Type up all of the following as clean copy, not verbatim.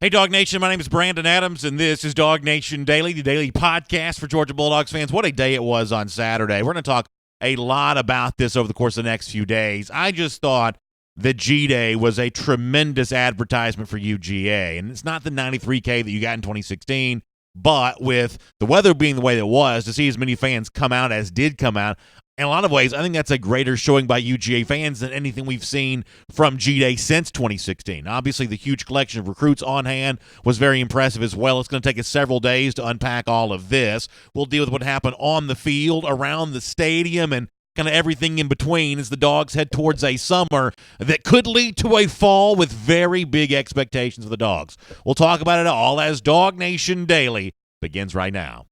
Hey, DawgNation, my name is Brandon Adams, and this is DawgNation Daily, the daily podcast for Georgia Bulldogs fans. What a day it was on Saturday. We're going to talk a lot about this over the course of the next few days. I just thought that G-Day was a tremendous advertisement for UGA, and it's not the 93K that you got in 2016, but with the weather being the way that it was, to see as many fans come out as did come out, in a lot of ways, I think that's a greater showing by UGA fans than anything we've seen from G-Day since 2016. Obviously, the huge collection of recruits on hand was very impressive as well. It's going to take us several days to unpack all of this. We'll deal with what happened on the field, around the stadium, and kind of everything in between as the Dogs head towards a summer that could lead to a fall with very big expectations for the Dogs. We'll talk about it all as DawgNation Daily begins right now.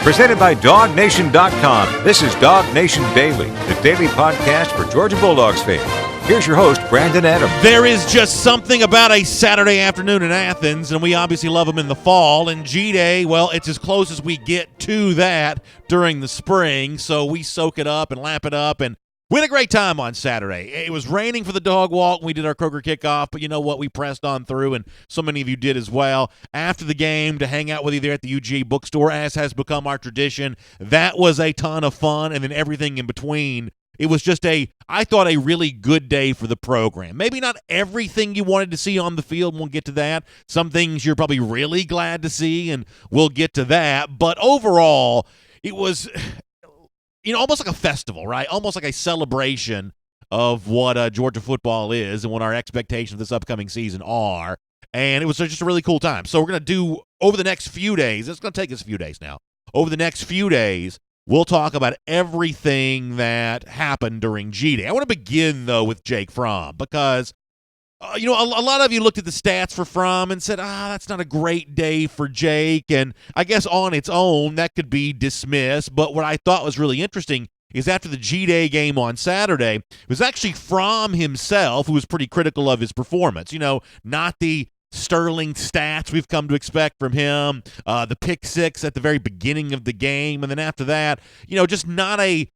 Presented by DawgNation.com, this is DawgNation Daily, the daily podcast for Georgia Bulldogs fans. Here's your host, Brandon Adams. There is just something about a Saturday afternoon in Athens, and we obviously love them in the fall. And G-Day, well, it's as close as we get to that during the spring, so we soak it up and lap it up, and we had a great time on Saturday. It was raining for the dog walk when we did our Kroger kickoff, but you know what? We pressed on through, and so many of you did as well. After the game, to hang out with you there at the UGA bookstore, as has become our tradition, that was a ton of fun, and then everything in between. It was just I thought, a really good day for the program. Maybe not everything you wanted to see on the field, and we'll get to that. Some things you're probably really glad to see, and we'll get to that. But overall, it was almost like a festival, right? Almost like a celebration of what Georgia football is and what our expectations of this upcoming season are. And it was just a really cool time. So we're going to do, over the next few days, it's going to take us a few days now. Over the next few days, we'll talk about everything that happened during G-Day. I want to begin, though, with Jake Fromm because, a lot of you looked at the stats for Fromm and said, that's not a great day for Jake. And I guess on its own, that could be dismissed. But what I thought was really interesting is after the G-Day game on Saturday, it was actually Fromm himself who was pretty critical of his performance. Not the sterling stats we've come to expect from him, the pick six at the very beginning of the game, and then after that, just not a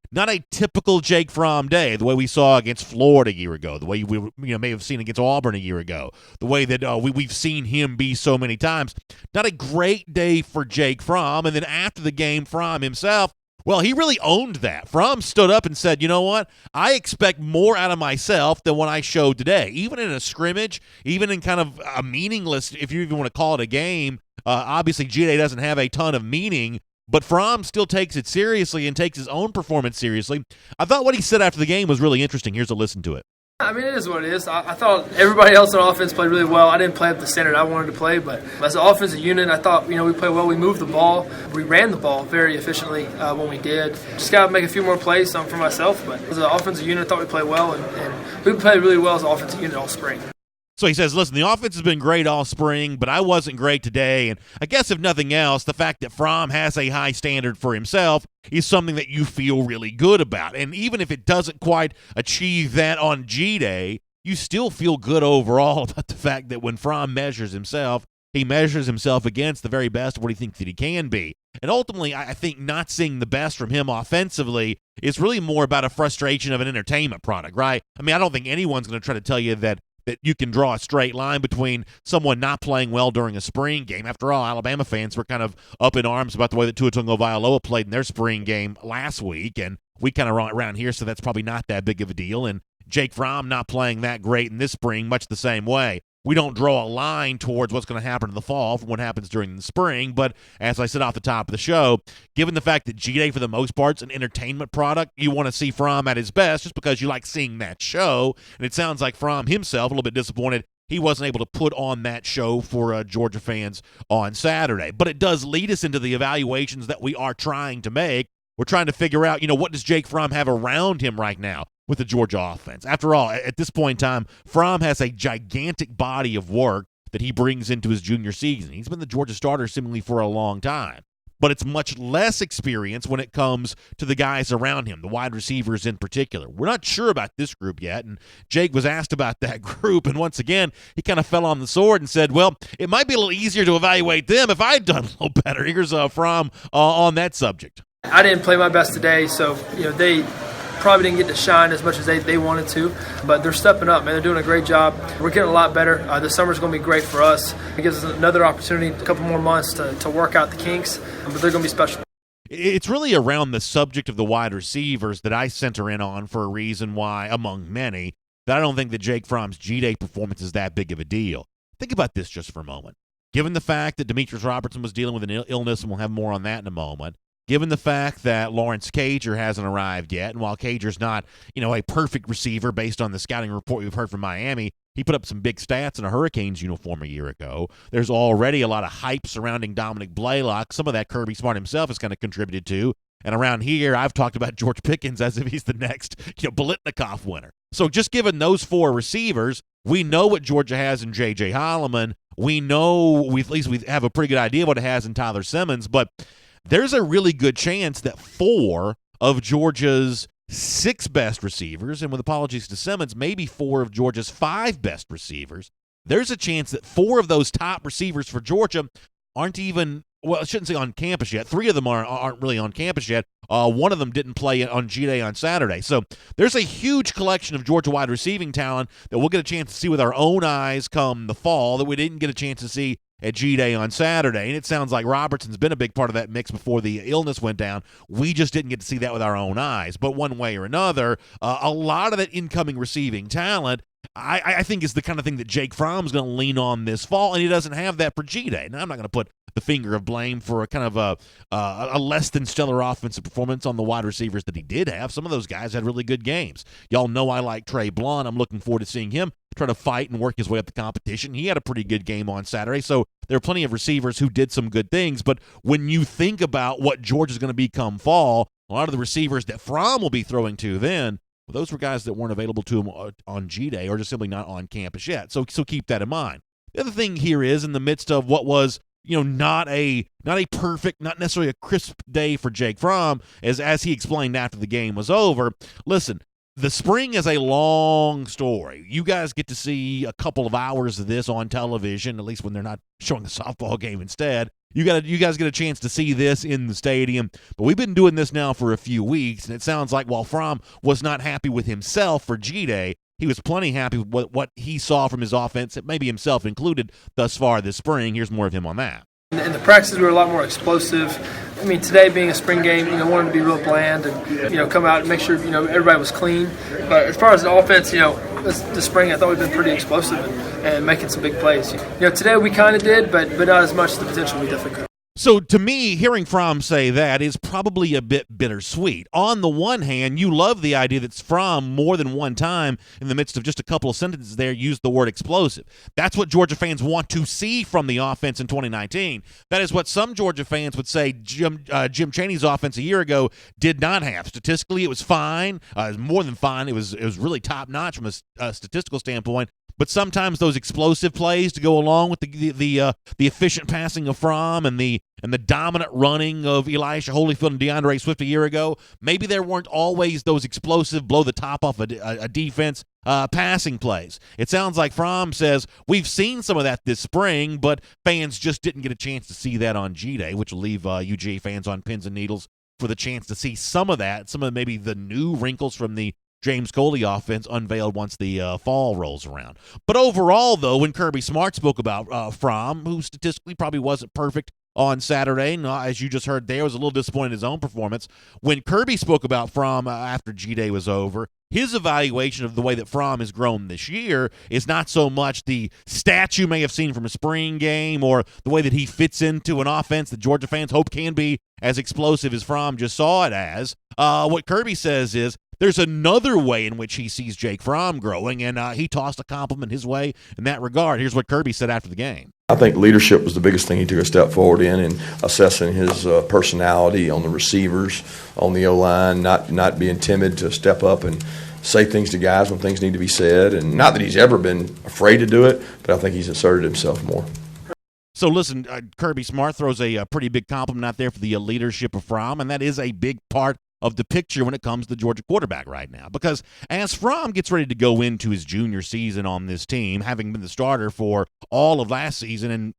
typical Jake Fromm day, the way we saw against Florida a year ago, the way we may have seen against Auburn a year ago, the way that we've seen him be so many times. Not a great day for Jake Fromm. And then after the game, Fromm himself, well, he really owned that. Fromm stood up and said, you know what? I expect more out of myself than what I showed today. Even in a scrimmage, even in kind of a meaningless, if you even want to call it a game, obviously G-Day doesn't have a ton of meaning, but Fromm still takes it seriously and takes his own performance seriously. I thought what he said after the game was really interesting. Here's a listen to it. I mean, it is what it is. I thought everybody else on offense played really well. I didn't play up the standard I wanted to play, but as an offensive unit, I thought, we played well. We moved the ball. We ran the ball very efficiently when we did. Just got to make a few more plays for myself, but as an offensive unit, I thought we played well, and we played really well as an offensive unit all spring. So he says, listen, the offense has been great all spring, but I wasn't great today. And I guess if nothing else, the fact that Fromm has a high standard for himself is something that you feel really good about. And even if it doesn't quite achieve that on G-Day, you still feel good overall about the fact that when Fromm measures himself, he measures himself against the very best of what he thinks that he can be. And ultimately, I think not seeing the best from him offensively is really more about a frustration of an entertainment product, right? I mean, I don't think anyone's going to try to tell you that you can draw a straight line between someone not playing well during a spring game. After all, Alabama fans were kind of up in arms about the way that Tua Tagovailoa played in their spring game last week, and we kind of run around here, so that's probably not that big of a deal. And Jake Fromm not playing that great in this spring, much the same way. We don't draw a line towards what's going to happen in the fall from what happens during the spring, but as I said off the top of the show, given the fact that G-Day for the most part is an entertainment product, you want to see Fromm at his best just because you like seeing that show, and it sounds like Fromm himself a little bit disappointed he wasn't able to put on that show for Georgia fans on Saturday. But it does lead us into the evaluations that we are trying to make. We're trying to figure out, what does Jake Fromm have around him right now with the Georgia offense? After all, at this point in time, Fromm has a gigantic body of work that he brings into his junior season. He's been the Georgia starter seemingly for a long time. But it's much less experience when it comes to the guys around him, the wide receivers in particular. We're not sure about this group yet, and Jake was asked about that group, and once again, he kind of fell on the sword and said, well, it might be a little easier to evaluate them if I had done a little better. Here's Fromm on that subject. I didn't play my best today, so they probably didn't get to shine as much as they wanted to, but they're stepping up, man. They're doing a great job. We're getting a lot better. This summer's going to be great for us. It gives us another opportunity, a couple more months to work out the kinks, but they're going to be special. It's really around the subject of the wide receivers that I center in on for a reason why, among many, that I don't think that Jake Fromm's G-Day performance is that big of a deal. Think about this just for a moment. Given the fact that Demetris Robertson was dealing with an illness, and we'll have more on that in a moment, given the fact that Lawrence Cager hasn't arrived yet, and while Cager's not, a perfect receiver based on the scouting report we've heard from Miami, he put up some big stats in a Hurricanes uniform a year ago. There's already a lot of hype surrounding Dominic Blaylock. Some of that Kirby Smart himself has kind of contributed to. And around here, I've talked about George Pickens as if he's the next Biletnikoff winner. So just given those four receivers, we know what Georgia has in J.J. Holloman. We know, at least we have a pretty good idea what it has in Tyler Simmons. But there's a really good chance that four of Georgia's 6 best receivers, and with apologies to Simmons, maybe 4 of Georgia's 5 best receivers, there's a chance that 4 of those top receivers for Georgia aren't even, well, I shouldn't say on campus yet. 3 of them aren't really on campus yet. One of them didn't play on G-Day on Saturday. So there's a huge collection of Georgia wide receiving talent that we'll get a chance to see with our own eyes come the fall that we didn't get a chance to see at G-Day on Saturday. And it sounds like Robertson's been a big part of that mix before the illness went down. We just didn't get to see that with our own eyes. But one way or another, a lot of that incoming receiving talent I think is the kind of thing that Jake Fromm's going to lean on this fall, and he doesn't have that for G-Day. Now, I'm not going to put the finger of blame for a kind of a less than stellar offensive performance on the wide receivers that he did have. Some of those guys had really good games. Y'all know I like Trey Blunt. I'm looking forward to seeing him try to fight and work his way up the competition. He had a pretty good game on Saturday, so there are plenty of receivers who did some good things. But when you think about what Georgia's going to become fall, a lot of the receivers that Fromm will be throwing to then, well, those were guys that weren't available to him on G-Day or just simply not on campus yet. So keep that in mind. The other thing here is, in the midst of what was, not a perfect, not necessarily a crisp day for Jake Fromm, as he explained after the game was over, listen, the spring is a long story. You guys get to see a couple of hours of this on television, at least when they're not showing a softball game instead. You guys get a chance to see this in the stadium, but we've been doing this now for a few weeks, and it sounds like while Fromm was not happy with himself for G-Day, he was plenty happy with what he saw from his offense, maybe himself included, thus far this spring. Here's more of him on that. In the practices, we were a lot more explosive. I mean, today being a spring game, wanted to be real bland and, come out and make sure, everybody was clean. But as far as the offense, this spring I thought we've been pretty explosive and making some big plays. Today we kind of did, but not as much as the potential we definitely could. So to me, hearing Fromm say that is probably a bit bittersweet. On the one hand, you love the idea that Fromm more than one time in the midst of just a couple of sentences there used the word explosive. That's what Georgia fans want to see from the offense in 2019. That is what some Georgia fans would say Jim Chaney's offense a year ago did not have. Statistically, it was fine. It was more than fine. It was really top-notch from a statistical standpoint. But sometimes those explosive plays to go along with the efficient passing of Fromm and the dominant running of Elisha Holyfield and DeAndre Swift a year ago, maybe there weren't always those explosive blow the top off a defense passing plays. It sounds like Fromm says we've seen some of that this spring, but fans just didn't get a chance to see that on G-Day, which will leave UGA fans on pins and needles for the chance to see some of that, some of maybe the new wrinkles from the James Coley offense unveiled once the fall rolls around. But overall, though, when Kirby Smart spoke about Fromm, who statistically probably wasn't perfect on Saturday, and, as you just heard there, was a little disappointed in his own performance. When Kirby spoke about Fromm after G-Day was over, his evaluation of the way that Fromm has grown this year is not so much the stats you may have seen from a spring game or the way that he fits into an offense that Georgia fans hope can be as explosive as Fromm just saw it as. What Kirby says is, there's another way in which he sees Jake Fromm growing, and he tossed a compliment his way in that regard. Here's what Kirby said after the game. I think leadership was the biggest thing he took a step forward in assessing his personality on the receivers, on the O-line, not being timid to step up and say things to guys when things need to be said. And not that he's ever been afraid to do it, but I think he's asserted himself more. So listen, Kirby Smart throws a pretty big compliment out there for the leadership of Fromm, and that is a big part of the picture when it comes to the Georgia quarterback right now. Because as Fromm gets ready to go into his junior season on this team, having been the starter for all of last season and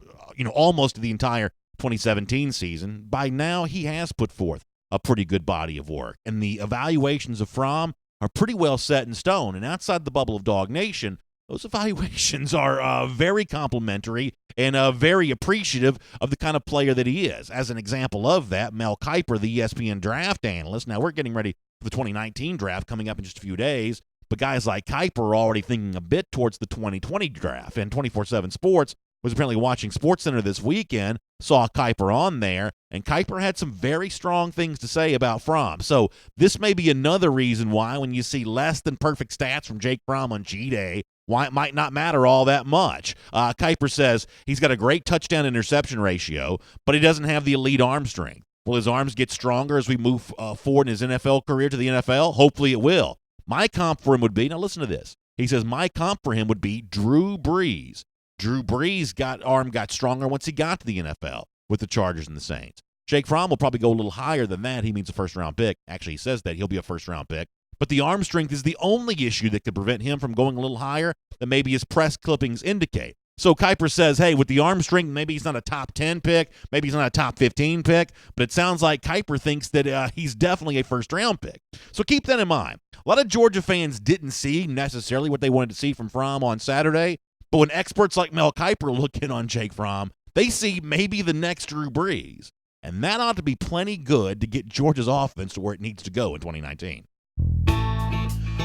almost the entire 2017 season, by now he has put forth a pretty good body of work. And the evaluations of Fromm are pretty well set in stone. And outside the bubble of DawgNation, those evaluations are very complimentary and very appreciative of the kind of player that he is. As an example of that, Mel Kiper, the ESPN draft analyst, now we're getting ready for the 2019 draft coming up in just a few days, but guys like Kiper are already thinking a bit towards the 2020 draft. And 24/7 Sports was apparently watching SportsCenter this weekend, saw Kiper on there, and Kiper had some very strong things to say about Fromm. So this may be another reason why when you see less than perfect stats from Jake Fromm on G-Day, why it might not matter all that much. Kiper says he's got a great touchdown-interception ratio, but he doesn't have the elite arm strength. Will his arms get stronger as we move forward in his NFL career to the NFL? Hopefully it will. My comp for him would be, now listen to this. He says my comp for him would be Drew Brees. Drew Brees' arm got stronger once he got to the NFL with the Chargers and the Saints. Jake Fromm will probably go a little higher than that. He means a first-round pick. Actually, he says that he'll be a first-round pick. But the arm strength is the only issue that could prevent him from going a little higher than maybe his press clippings indicate. So Kiper says, hey, with the arm strength, maybe he's not a top 10 pick, maybe he's not a top 15 pick, but it sounds like Kiper thinks that he's definitely a first-round pick. So keep that in mind. A lot of Georgia fans didn't see necessarily what they wanted to see from Fromm on Saturday, but when experts like Mel Kiper look in on Jake Fromm, they see maybe the next Drew Brees. And that ought to be plenty good to get Georgia's offense to where it needs to go in 2019.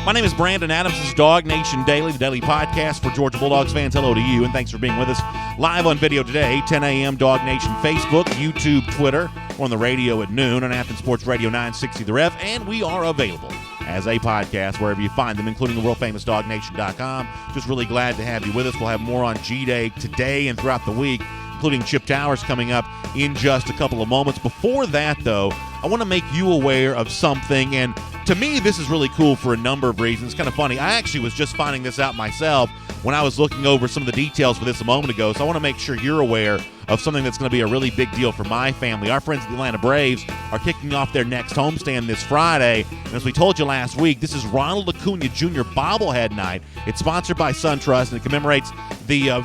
My name is Brandon Adams. This is DawgNation Daily, the daily podcast for Georgia Bulldogs fans. Hello to you, and thanks for being with us live on video today, 10 a.m. DawgNation Facebook, YouTube, Twitter, or on the radio at noon on Athens Sports Radio 960 The Ref, and we are available as a podcast wherever you find them, including the world-famous DawgNation.com. Just really glad to have you with us. We'll have more on G-Day today and throughout the week, including Chip Towers coming up in just a couple of moments. Before that, though, I want to make you aware of something, and to me, this is really cool for a number of reasons. It's kind of funny. I actually was just finding this out myself when I was looking over some of the details for this a moment ago, so I want to make sure you're aware of something that's going to be a really big deal for my family. Our friends at the Atlanta Braves are kicking off their next homestand this Friday, and as we told you last week, this is Ronald Acuna Jr. bobblehead night. It's sponsored by SunTrust, and it commemorates the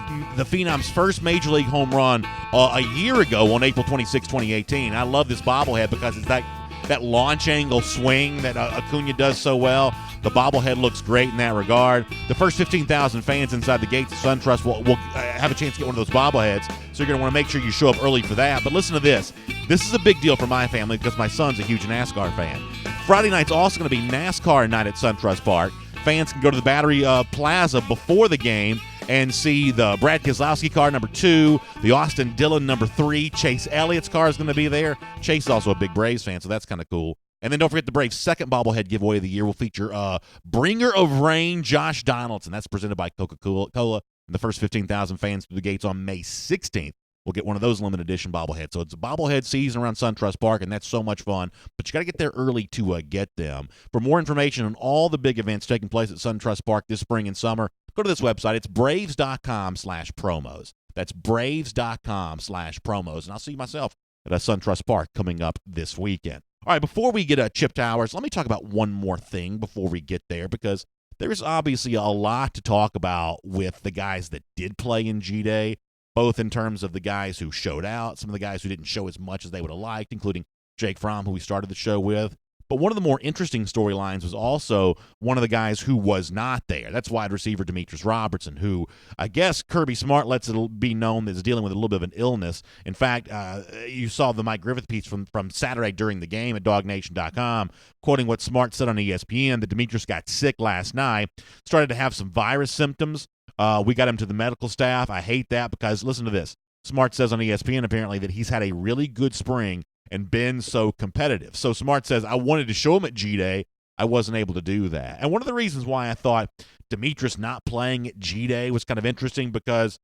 Phenom's first Major League home run a year ago on April 26, 2018. I love this bobblehead because it's that launch angle swing that Acuna does so well. The bobblehead looks great in that regard. The first 15,000 fans inside the gates of SunTrust will have a chance to get one of those bobbleheads, so you're going to want to make sure you show up early for that. But listen to this. This is a big deal for my family because my son's a huge NASCAR fan. Friday night's also going to be NASCAR night at SunTrust Park. Fans can go to the Battery Plaza before the game and see the Brad Keselowski car, number 2, the Austin Dillon, number 3. Chase Elliott's car is going to be there. Chase is also a big Braves fan, so that's kind of cool. And then don't forget the Braves' second bobblehead giveaway of the year will feature Bringer of Rain, Josh Donaldson. That's presented by Coca-Cola. And the first 15,000 fans through the gates on May 16th will get one of those limited edition bobbleheads. So it's a bobblehead season around SunTrust Park, and that's so much fun. But you got to get there early to get them. For more information on all the big events taking place at SunTrust Park this spring and summer, go to this website. It's braves.com/promos. That's braves.com/promos. And I'll see myself at SunTrust Park coming up this weekend. All right, before we get Chip Towers, let me talk about one more thing before we get there, because there's obviously a lot to talk about with the guys that did play in G-Day, both in terms of the guys who showed out, some of the guys who didn't show as much as they would have liked, including Jake Fromm, who we started the show with. But one of the more interesting storylines was also one of the guys who was not there. That's wide receiver Demetris Robertson, who I guess Kirby Smart lets it be known is dealing with a little bit of an illness. In fact, you saw the Mike Griffith piece from Saturday during the game at DawgNation.com, quoting what Smart said on ESPN, that Demetris got sick last night, started to have some virus symptoms. We got him to the medical staff. I hate that because, listen to this, Smart says on ESPN apparently that he's had a really good spring and been so competitive. So Smart says, I wanted to show him at G-Day. I wasn't able to do that. And one of the reasons why I thought Demetris not playing at G-Day was kind of interesting because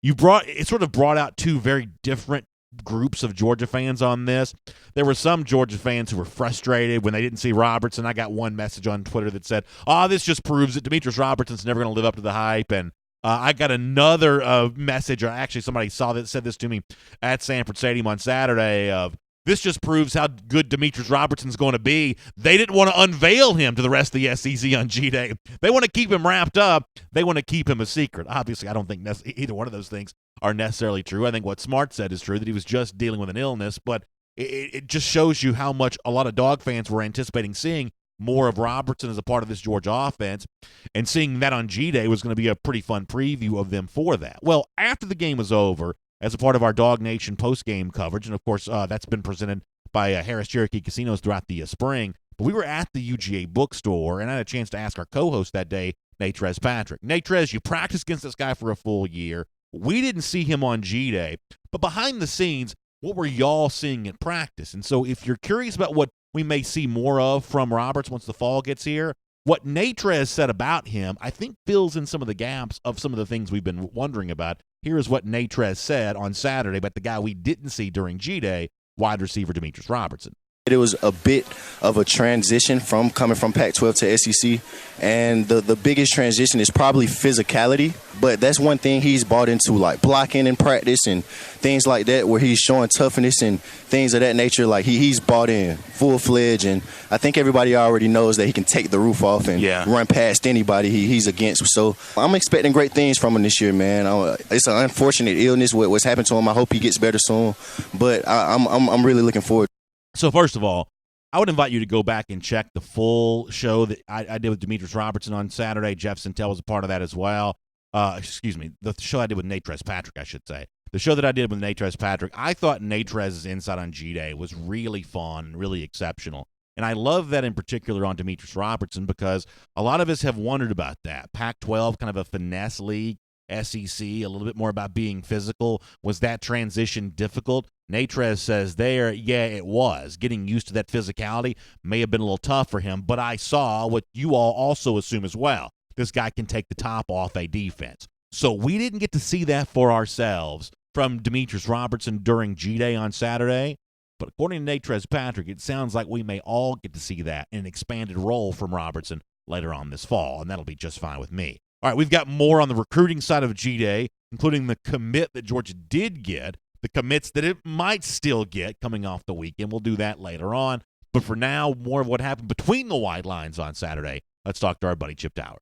it sort of brought out two very different groups of Georgia fans on this. There were some Georgia fans who were frustrated when they didn't see Robertson. I got one message on Twitter that said, this just proves that Demetris Robertson's never going to live up to the hype. And I got another message, or actually somebody said this to me at Sanford Stadium on Saturday of, this just proves how good Demetris Robertson's going to be. They didn't want to unveil him to the rest of the SEC on G-Day. They want to keep him wrapped up. They want to keep him a secret. Obviously, I don't think either one of those things are necessarily true. I think what Smart said is true, that he was just dealing with an illness. But it just shows you how much a lot of Dog fans were anticipating seeing more of Robertson as a part of this Georgia offense, and seeing that on G-Day was going to be a pretty fun preview of them for that. Well, after the game was over, as a part of our DawgNation post-game coverage, and of course that's been presented by Harris Cherokee Casinos throughout the spring, but we were at the UGA bookstore, and I had a chance to ask our co-host that day, Demetris Patrick. Demetris, you practiced against this guy for a full year. We didn't see him on G-Day, but behind the scenes, what were y'all seeing in practice? And so if you're curious about what we may see more of from Roberts once the fall gets here, what Demetris said about him, I think fills in some of the gaps of some of the things we've been wondering about. Here is what Demetris said on Saturday about the guy we didn't see during G-Day, wide receiver Demetris Robertson. It was a bit of a transition from coming from Pac-12 to SEC, and the biggest transition is probably physicality, but that's one thing he's bought into, like blocking in practice and things like that, where he's showing toughness and things of that nature. Like he's bought in full-fledged, and I think everybody already knows that he can take the roof off and run past anybody he's against. So I'm expecting great things from him this year, man. It's an unfortunate illness, what's happened to him. I hope he gets better soon, but I'm really looking forward. So first of all, I would invite you to go back and check the full show that I did with Demetris Robertson on Saturday. Jeff Sintel was a part of that as well. The show I did with Demetris Patrick, I should say. The show that I did with Demetris Patrick, I thought Demetris' insight on G-Day was really fun, really exceptional. And I love that in particular on Demetris Robertson because a lot of us have wondered about that. Pac-12, kind of a finesse league. SEC, a little bit more about being physical. Was that transition difficult? Demetris says there, yeah, it was. Getting used to that physicality may have been a little tough for him, but I saw what you all also assume as well. This guy can take the top off a defense. So we didn't get to see that for ourselves from Demetris Robertson during G-Day on Saturday, but according to Demetris Patrick, it sounds like we may all get to see that in an expanded role from Robertson later on this fall, and that'll be just fine with me. All right, we've got more on the recruiting side of G-Day, including the commit that Georgia did get, the commits that it might still get coming off the weekend. We'll do that later on. But for now, more of what happened between the white lines on Saturday. Let's talk to our buddy Chip Tower.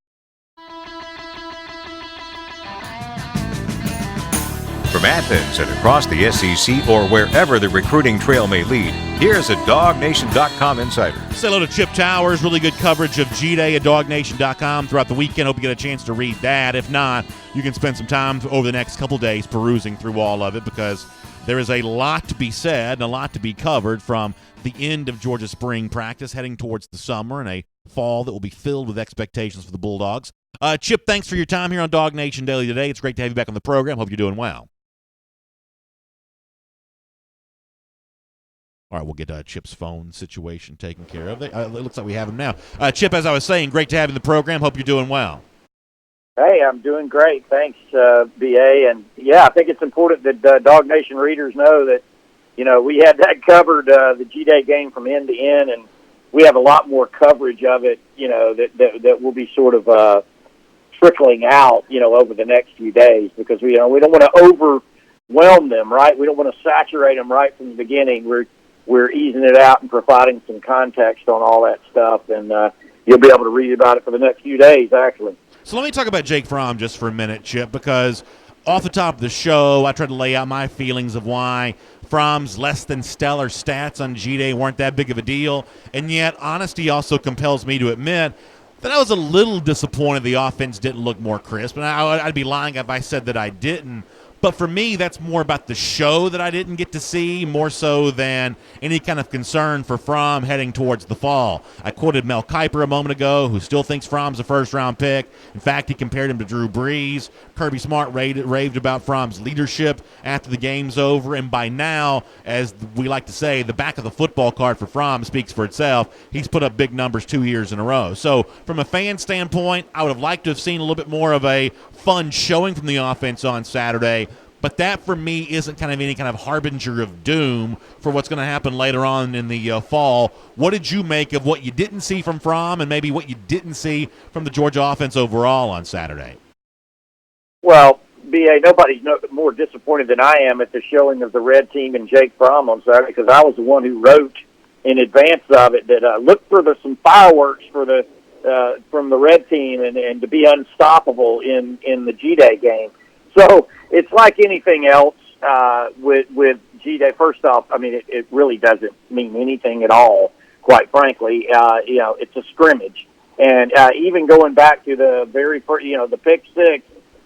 From Athens and across the SEC or wherever the recruiting trail may lead, here's a DawgNation.com insider. Say hello to Chip Towers. Really good coverage of G-Day at DawgNation.com throughout the weekend. Hope you get a chance to read that. If not, you can spend some time over the next couple days perusing through all of it because there is a lot to be said and a lot to be covered from the end of Georgia spring practice heading towards the summer and a fall that will be filled with expectations for the Bulldogs. Chip, thanks for your time here on DawgNation Daily today. It's great to have you back on the program. Hope you're doing well. All right, we'll get Chip's phone situation taken care of. It looks like we have him now. Chip, as I was saying, great to have you in the program. Hope you're doing well. Hey, I'm doing great. Thanks, BA. And, yeah, I think it's important that DawgNation readers know that, you know, we had that covered, the G-Day game from end to end, and we have a lot more coverage of it, you know, that will be sort of trickling out, you know, over the next few days because, we don't want to overwhelm them, right? We don't want to saturate them right from the beginning. We're easing it out and providing some context on all that stuff, and you'll be able to read about it for the next few days, actually. So let me talk about Jake Fromm just for a minute, Chip, because off the top of the show, I tried to lay out my feelings of why Fromm's less than stellar stats on G-Day weren't that big of a deal, and yet honesty also compels me to admit that I was a little disappointed the offense didn't look more crisp, and I'd be lying if I said that I didn't. But for me, that's more about the show that I didn't get to see, more so than any kind of concern for Fromm heading towards the fall. I quoted Mel Kiper a moment ago, who still thinks Fromm's a first-round pick. In fact, he compared him to Drew Brees. Kirby Smart raved about Fromm's leadership after the game's over. And by now, as we like to say, the back of the football card for Fromm speaks for itself. He's put up big numbers 2 years in a row. So from a fan standpoint, I would have liked to have seen a little bit more of a fun showing from the offense on Saturday. But that, for me, isn't kind of any kind of harbinger of doom for what's going to happen later on in the fall. What did you make of what you didn't see from Fromm and maybe what you didn't see from the Georgia offense overall on Saturday? Well, BA, nobody's more disappointed than I am at the showing of the red team and Jake Fromm on Saturday because I was the one who wrote in advance of it that look for some fireworks for from the red team and to be unstoppable in the G-Day game. So it's like anything else with G-Day, first off, I mean, it really doesn't mean anything at all, quite frankly. It's a scrimmage. And even going back to the very first, the pick six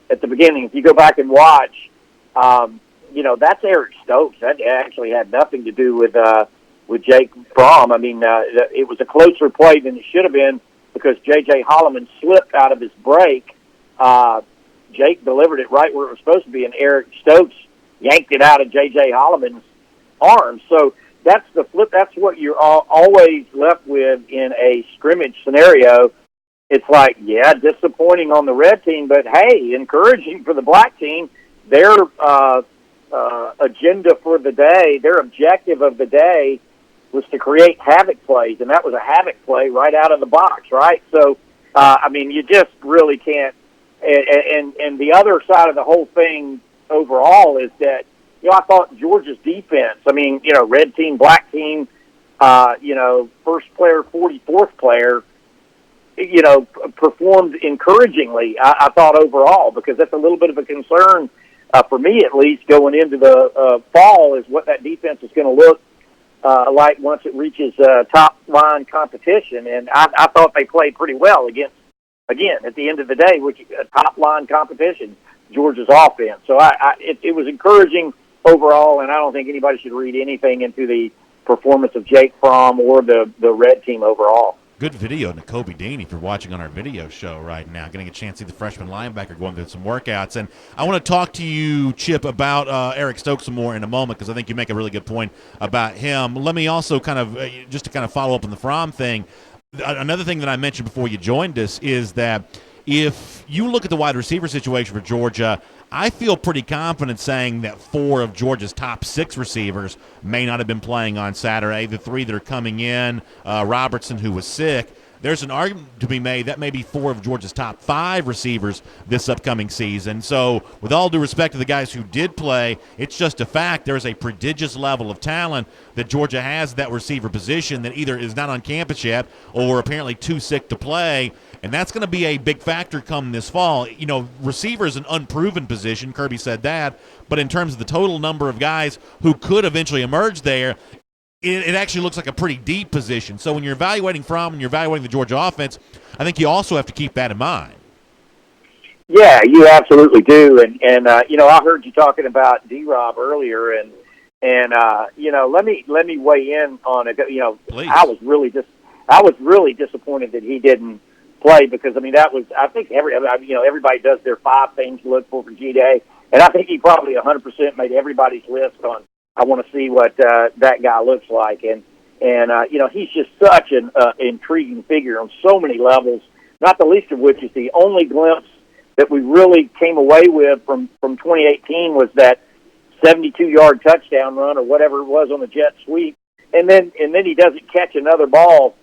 at the beginning, if you go back and watch, that's Eric Stokes. That actually had nothing to do with Jake Fromm. I mean, it was a closer play than it should have been because J.J. Holloman slipped out of his break. Jake delivered it right where it was supposed to be, and Eric Stokes yanked it out of J.J. Holloman's arms. So that's the flip. That's what you're always left with in a scrimmage scenario. It's like, yeah, disappointing on the red team, but hey, encouraging for the black team. Their agenda for the day, their objective of the day was to create havoc plays, and that was a havoc play right out of the box, right? So, you just really can't. And the other side of the whole thing overall is that, I thought Georgia's defense, red team, black team, first player, 44th player, performed encouragingly, I thought overall, because that's a little bit of a concern for me, at least, going into the fall, is what that defense is going to look like once it reaches top-line competition. And I thought they played pretty well against, again, at the end of the day, which a top-line competition, Georgia's offense. So it was encouraging overall, and I don't think anybody should read anything into the performance of Jake Fromm or the red team overall. Good video, Nakobe Dean, if you're watching on our video show right now, getting a chance to see the freshman linebacker going through some workouts. And I want to talk to you, Chip, about Eric Stokes some more in a moment, because I think you make a really good point about him. Let me also just to follow up on the Fromm thing, another thing that I mentioned before you joined us is that if you look at the wide receiver situation for Georgia, I feel pretty confident saying that 4 of Georgia's top 6 receivers may not have been playing on Saturday. The 3 that are coming in, Robertson, who was sick, there's an argument to be made that maybe 4 of Georgia's top 5 receivers this upcoming season. So with all due respect to the guys who did play, it's just a fact there's a prodigious level of talent that Georgia has at that receiver position that either is not on campus yet or apparently too sick to play. And that's going to be a big factor come this fall. Receiver is an unproven position. Kirby said that. But in terms of the total number of guys who could eventually emerge there, it actually looks like a pretty deep position. So when you're evaluating Fromm and you're evaluating the Georgia offense, I think you also have to keep that in mind. Yeah, you absolutely do. And I heard you talking about D-Rob earlier, and let me weigh in on it. Please. I was really disappointed that he didn't play, because I think everybody does their 5 things to look for G-Day, and I think he probably 100% made everybody's list on, I want to see what that guy looks like, and he's just such an intriguing figure on so many levels, not the least of which is the only glimpse that we really came away with from 2018 was that 72-yard touchdown run or whatever it was on the jet sweep, and then he doesn't catch another ball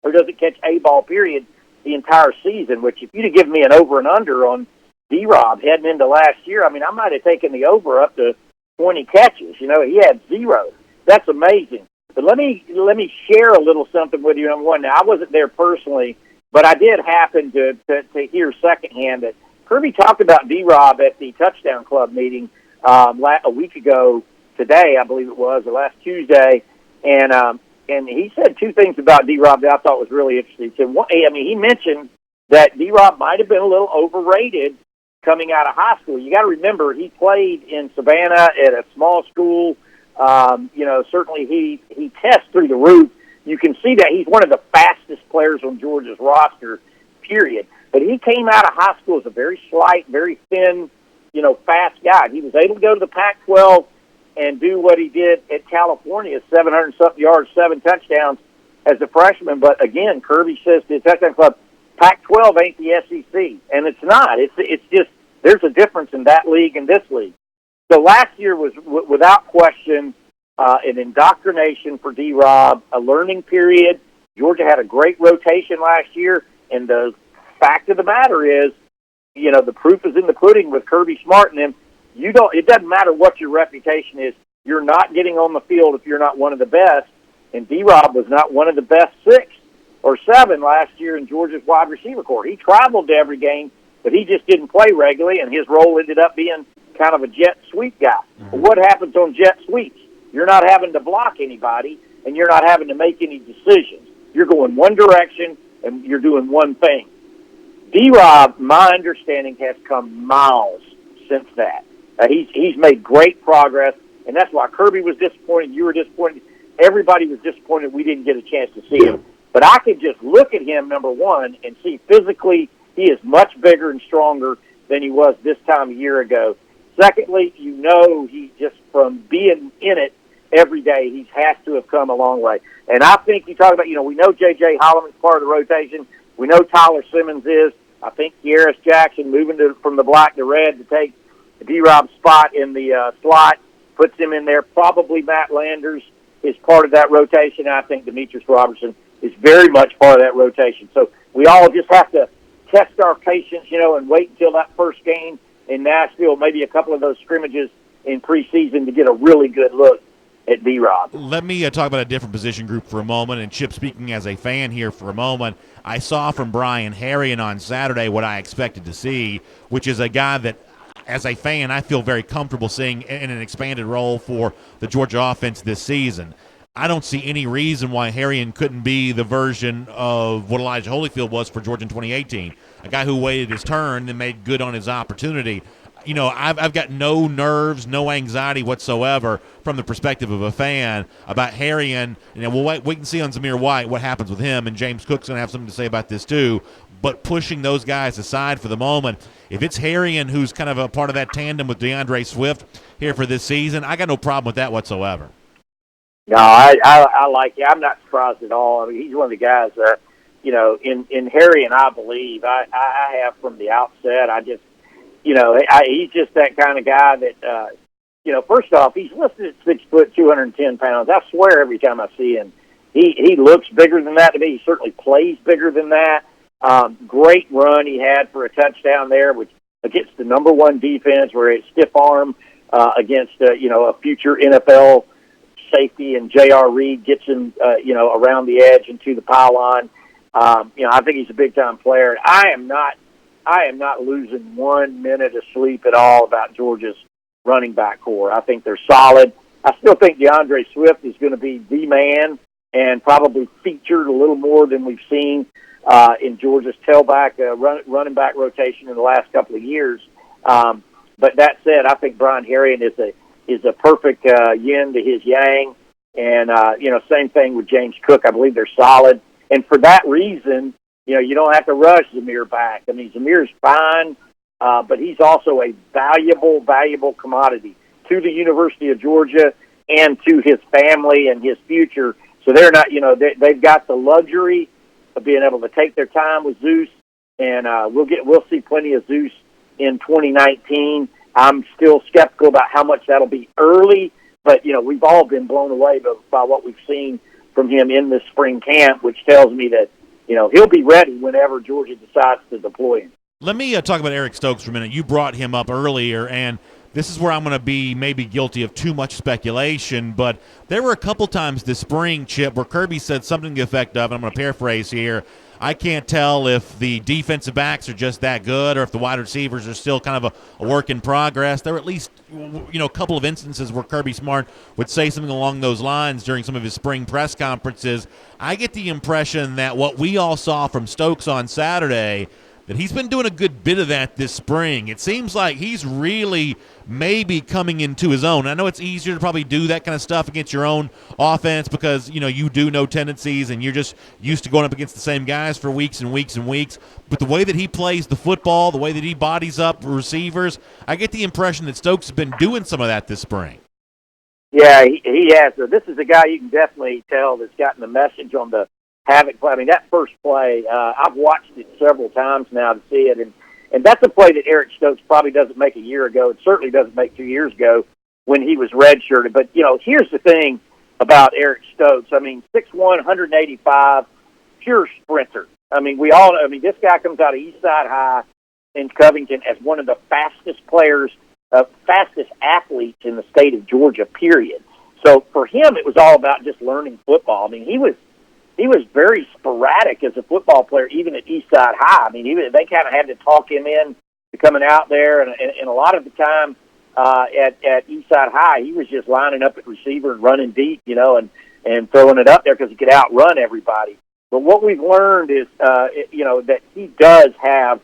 or doesn't catch a ball, period, the entire season, which if you'd have given me an over and under on D-Rob heading into last year, I might have taken the over up to 20 catches. He had 0. That's amazing. But let me share a little something with you. Number one, now I wasn't there personally, but I did happen to hear secondhand that Kirby talked about D-Rob at the Touchdown Club meeting a week ago today, I believe it was, or last Tuesday, and he said 2 things about D-Rob that I thought was really interesting. He said, he mentioned that D-Rob might have been a little overrated coming out of high school. You got to remember, he played in Savannah at a small school. Certainly he tests through the roof. You can see that he's one of the fastest players on Georgia's roster, period. But he came out of high school as a very slight, very thin, fast guy. He was able to go to the Pac-12 and do what he did at California, 700-something yards, 7 touchdowns as a freshman. But again, Kirby says to the Touchdown Club, Pac-12 ain't the SEC, and it's not. It's just there's a difference in that league and this league. So last year was, without question, an indoctrination for D-Rob, a learning period. Georgia had a great rotation last year, and the fact of the matter is, the proof is in the pudding with Kirby Smart and them. It doesn't matter what your reputation is. You're not getting on the field if you're not one of the best. And D-Rob was not one of the best 6 or 7 last year in Georgia's wide receiver corps. He traveled to every game, but he just didn't play regularly, and his role ended up being kind of a jet sweep guy. But what happens on jet sweeps? You're not having to block anybody, and you're not having to make any decisions. You're going one direction, and you're doing one thing. D-Rob, my understanding, has come miles since that. He's made great progress, and that's why Kirby was disappointed. You were disappointed. Everybody was disappointed we didn't get a chance to see him. But I could just look at him, number one, and see physically he is much bigger and stronger than he was this time a year ago. Secondly, he just from being in it every day, he has to have come a long way. And I think you talk about, we know J.J. Holloman's part of the rotation. We know Tyler Simmons is. I think Kieris Jackson moving from the black to red to take D-Rob's spot in the slot puts him in there. Probably Matt Landers is part of that rotation. I think Demetris Robertson is very much part of that rotation. So we all just have to test our patience, and wait until that first game in Nashville, maybe a couple of those scrimmages in preseason to get a really good look at D-Rob. Let me talk about a different position group for a moment. And Chip, speaking as a fan here for a moment, I saw from Brian Harrion on Saturday what I expected to see, which is a guy that, as a fan, I feel very comfortable seeing in an expanded role for the Georgia offense this season. I don't see any reason why Harrion couldn't be the version of what Elijah Holyfield was for Georgia in 2018, a guy who waited his turn and made good on his opportunity. I've got no nerves, no anxiety whatsoever from the perspective of a fan about Harrion. We'll wait and see on Zamir White what happens with him, and James Cook's going to have something to say about this too. But pushing those guys aside for the moment, if it's Harrion who's kind of a part of that tandem with DeAndre Swift here for this season, I got no problem with that whatsoever. No, I like it. I'm not surprised at all. I mean, he's one of the guys that, in Harrion, I believe. I have from the outset. I just, he's just that kind of guy that, first off, he's listed at 6 foot, 210 pounds. I swear every time I see him, he looks bigger than that to me. He certainly plays bigger than that. Great run he had for a touchdown there, which against the number one defense, where it's stiff arm against a future NFL safety, and J.R. Reed gets him around the edge and to the pylon. I think he's a big time player. I am not losing 1 minute of sleep at all about Georgia's running back core. I think they're solid. I still think DeAndre Swift is going to be the man and probably featured a little more than we've seen in Georgia's tailback running back rotation in the last couple of years. But that said, I think Brian Harrion is a perfect yin to his yang. And, same thing with James Cook. I believe they're solid. And for that reason, you don't have to rush Zamir back. I mean, Zamir's fine, but he's also a valuable commodity to the University of Georgia and to his family and his future. So they're not, they've got the luxury of being able to take their time with Zeus, and we'll see plenty of Zeus in 2019. I'm still skeptical about how much that'll be early, but we've all been blown away by what we've seen from him in this spring camp, which tells me that he'll be ready whenever Georgia decides to deploy him. Let me talk about Eric Stokes for a minute. You brought him up earlier, and this is where I'm going to be maybe guilty of too much speculation, but there were a couple times this spring, Chip, where Kirby said something to the effect of, and I'm going to paraphrase here, I can't tell if the defensive backs are just that good or if the wide receivers are still kind of a work in progress. There were at least a couple of instances where Kirby Smart would say something along those lines during some of his spring press conferences. I get the impression that what we all saw from Stokes on Saturday, that he's been doing a good bit of that this spring. It seems like he's really maybe coming into his own. I know it's easier to probably do that kind of stuff against your own offense because, you do know tendencies and you're just used to going up against the same guys for weeks and weeks and weeks. But the way that he plays the football, the way that he bodies up receivers, I get the impression that Stokes has been doing some of that this spring. Yeah, he has. This is a guy you can definitely tell that's gotten the message on the Havoc play. I mean, that first play, I've watched it several times now to see it, and that's a play that Eric Stokes probably doesn't make a year ago. It certainly doesn't make 2 years ago when he was redshirted. But, here's the thing about Eric Stokes. I mean, 6'1", 185, pure sprinter. I mean, this guy comes out of Eastside High in Covington as one of the fastest players, fastest athletes in the state of Georgia, period. So for him, it was all about just learning football. I mean, he was very sporadic as a football player, even at Eastside High. I mean, they kind of had to talk him in to coming out there, and a lot of the time, at Eastside High. He was just lining up at receiver and running deep, and throwing it up there because he could outrun everybody. But what we've learned is, that he does have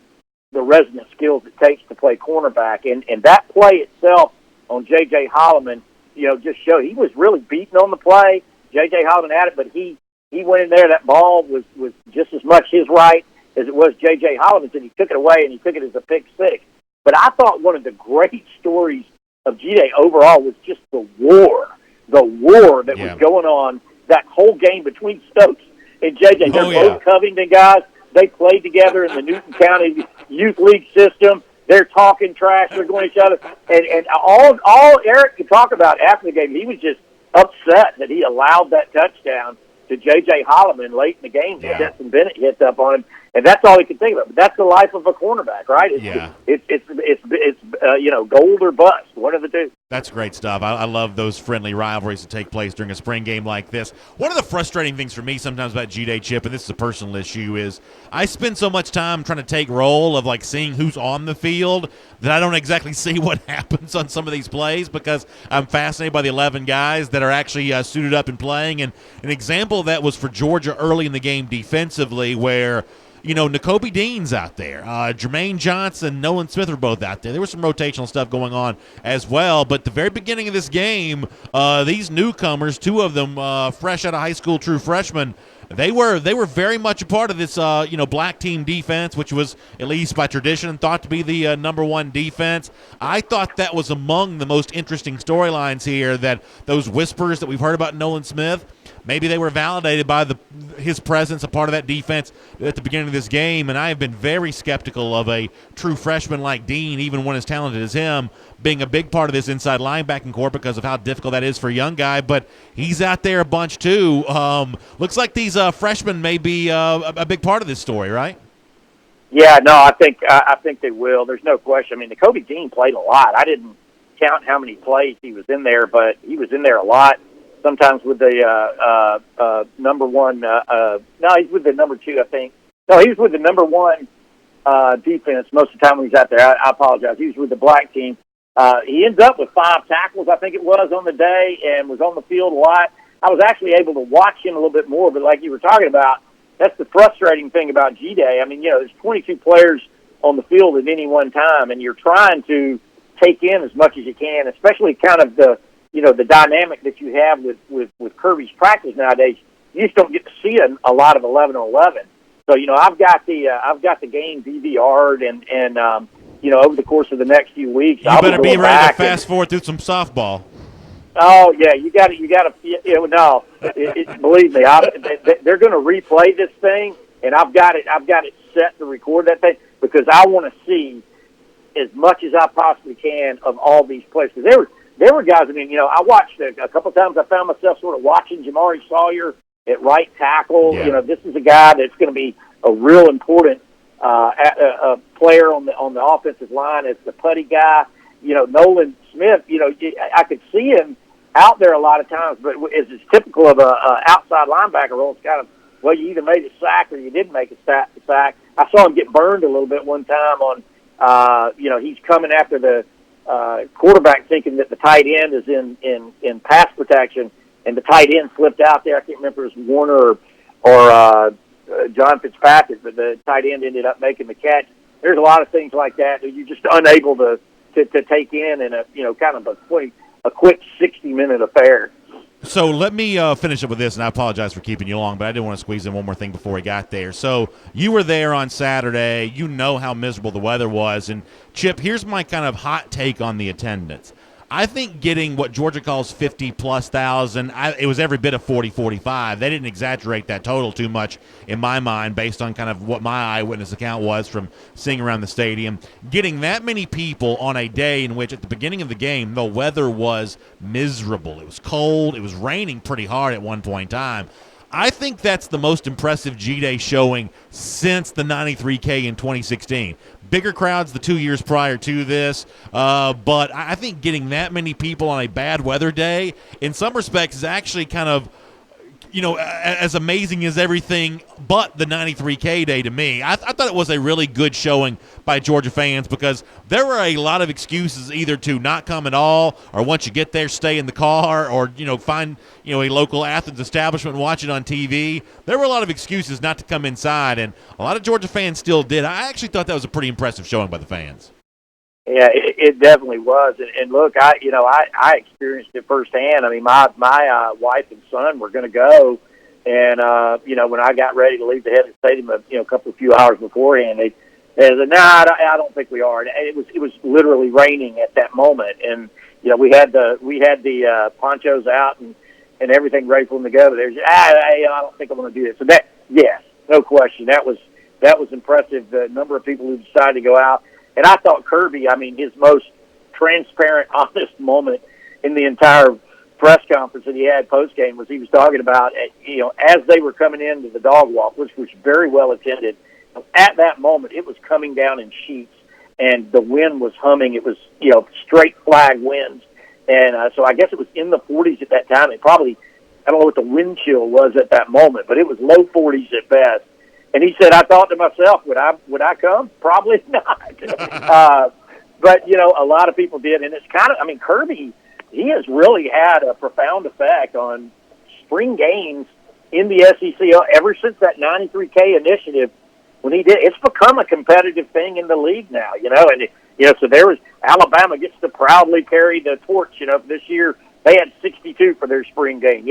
the resident skills it takes to play cornerback. And that play itself on J.J. Holloman, just showed he was really beaten on the play. J.J. Holloman had it, but he went in there. That ball was just as much his right as it was J.J. Holloman's, and he took it away, and he took it as a pick six. But I thought one of the great stories of G-Day overall was just the war that was going on that whole game between Stokes and J.J. They're both Covington guys. They played together in the Newton County Youth League system. They're talking trash. They're going at each other. And all Eric could talk about after the game, he was just upset that he allowed that touchdown to J.J. Holloman late in the game. Yeah. Stetson Bennett hit up on him, and that's all he could think about. But that's the life of a cornerback, right? It's gold or bust, one of the two. That's great stuff. I love those friendly rivalries that take place during a spring game like this. One of the frustrating things for me sometimes about G-Day, Chip, and this is a personal issue, is I spend so much time trying to take roll of seeing who's on the field that I don't exactly see what happens on some of these plays because I'm fascinated by the 11 guys that are actually suited up and playing. And an example of that was for Georgia early in the game defensively where N'Kobe Dean's out there. Jermaine Johnson, Nolan Smith are both out there. There was some rotational stuff going on as well. But the very beginning of this game, these newcomers, two of them fresh out of high school, true freshmen, they were very much a part of this black team defense, which was, at least by tradition, thought to be the number one defense. I thought that was among the most interesting storylines here, that those whispers that we've heard about Nolan Smith, maybe they were validated by his presence, a part of that defense at the beginning of this game. And I have been very skeptical of a true freshman like Dean, even one as talented as him, being a big part of this inside linebacking core because of how difficult that is for a young guy. But he's out there a bunch too. Looks like these freshmen may be a big part of this story, right? Yeah, no, I think they will. There's no question. I mean, N'Kobe Dean played a lot. I didn't count how many plays he was in there, but he was in there a lot. Sometimes with the number one. No, he's with the number two, I think. No, he was with the number one defense most of the time when he's out there. I apologize. He was with the black team. He ends up with 5 tackles, I think it was, on the day, and was on the field a lot. I was actually able to watch him a little bit more, but like you were talking about, that's the frustrating thing about G-Day. I mean, there's 22 players on the field at any one time, and you're trying to take in as much as you can, especially kind of the dynamic that you have with Kirby's practice nowadays. You just don't get to see a lot of 11-on-11. So I've got the game DVR'd and over the course of the next few weeks, you better be ready to fast forward through some softball. Oh yeah, you got to. No, believe me, they're going to replay this thing, and I've got it set to record that thing because I want to see as much as I possibly can of all these plays. Because there were guys. I mean, I watched a couple of times. I found myself sort of watching Jamari Sawyer at right tackle. Yeah. This is a guy that's going to be a real important a player on the offensive line as the putty guy. Nolan Smith. I could see him out there a lot of times, but as is typical of a outside linebacker role, it's kind of, well, you either made a sack or you didn't make a sack. I saw him get burned a little bit one time on, he's coming after the quarterback thinking that the tight end is in pass protection, and the tight end slipped out there. I can't remember if it was Warner or John Fitzpatrick, but the tight end ended up making the catch. There's a lot of things like that you're just unable to take in a kind of a quick 60-minute affair. So let me finish up with this, and I apologize for keeping you long, but I did want to squeeze in one more thing before we got there. So you were there on Saturday. You know how miserable the weather was. And, Chip, here's my kind of hot take on the attendance. I think getting what Georgia calls 50-plus thousand, it was every bit of 40, 45. They didn't exaggerate that total too much in my mind based on kind of what my eyewitness account was from seeing around the stadium. Getting that many people on a day in which at the beginning of the game the weather was miserable. It was cold. It was raining pretty hard at one point in time. I think that's the most impressive G-Day showing since the 93K in 2016. Bigger crowds the 2 years prior to this, but I think getting that many people on a bad weather day, in some respects, is actually kind of, as amazing as everything but the 93K day to me. I thought it was a really good showing by Georgia fans because there were a lot of excuses either to not come at all or once you get there, stay in the car or, find, a local Athens establishment and watch it on TV. There were a lot of excuses not to come inside, and a lot of Georgia fans still did. I actually thought that was a pretty impressive showing by the fans. Yeah, it definitely was, and look, I experienced it firsthand. I mean, my wife and son were going to go, and when I got ready to leave the head of the stadium, a few hours beforehand, they said, "No, I don't think we are." And it was literally raining at that moment, and we had the ponchos out and everything ready for them to go. But there's I don't think I'm going to do this. So that, yes, no question, that was impressive. The number of people who decided to go out. And I thought Kirby, his most transparent, honest moment in the entire press conference that he had post-game was he was talking about, as they were coming into the dog walk, which was very well attended, at that moment it was coming down in sheets and the wind was humming. It was, straight flag winds. And so I guess it was in the 40s at that time. It probably, I don't know what the wind chill was at that moment, but it was low 40s at best. And he said, I thought to myself, would I come? Probably not. But, a lot of people did. And it's kind of, Kirby, he has really had a profound effect on spring games in the SEC ever since that 93K initiative when he did. It's become a competitive thing in the league now, And, so there was, Alabama gets to proudly carry the torch, this year. They had 62 for their spring game,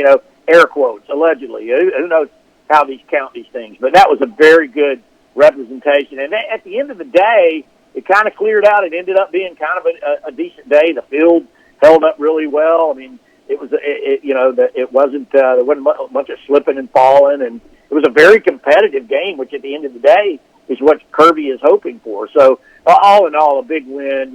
air quotes, allegedly. Who knows how these count these things, but that was a very good representation. And at the end of the day, it kind of cleared out. It ended up being kind of a decent day. The field held up really well. It was, it wasn't, there wasn't much of slipping and falling, and it was a very competitive game, which at the end of the day is what Kirby is hoping for. So all in all, a big win,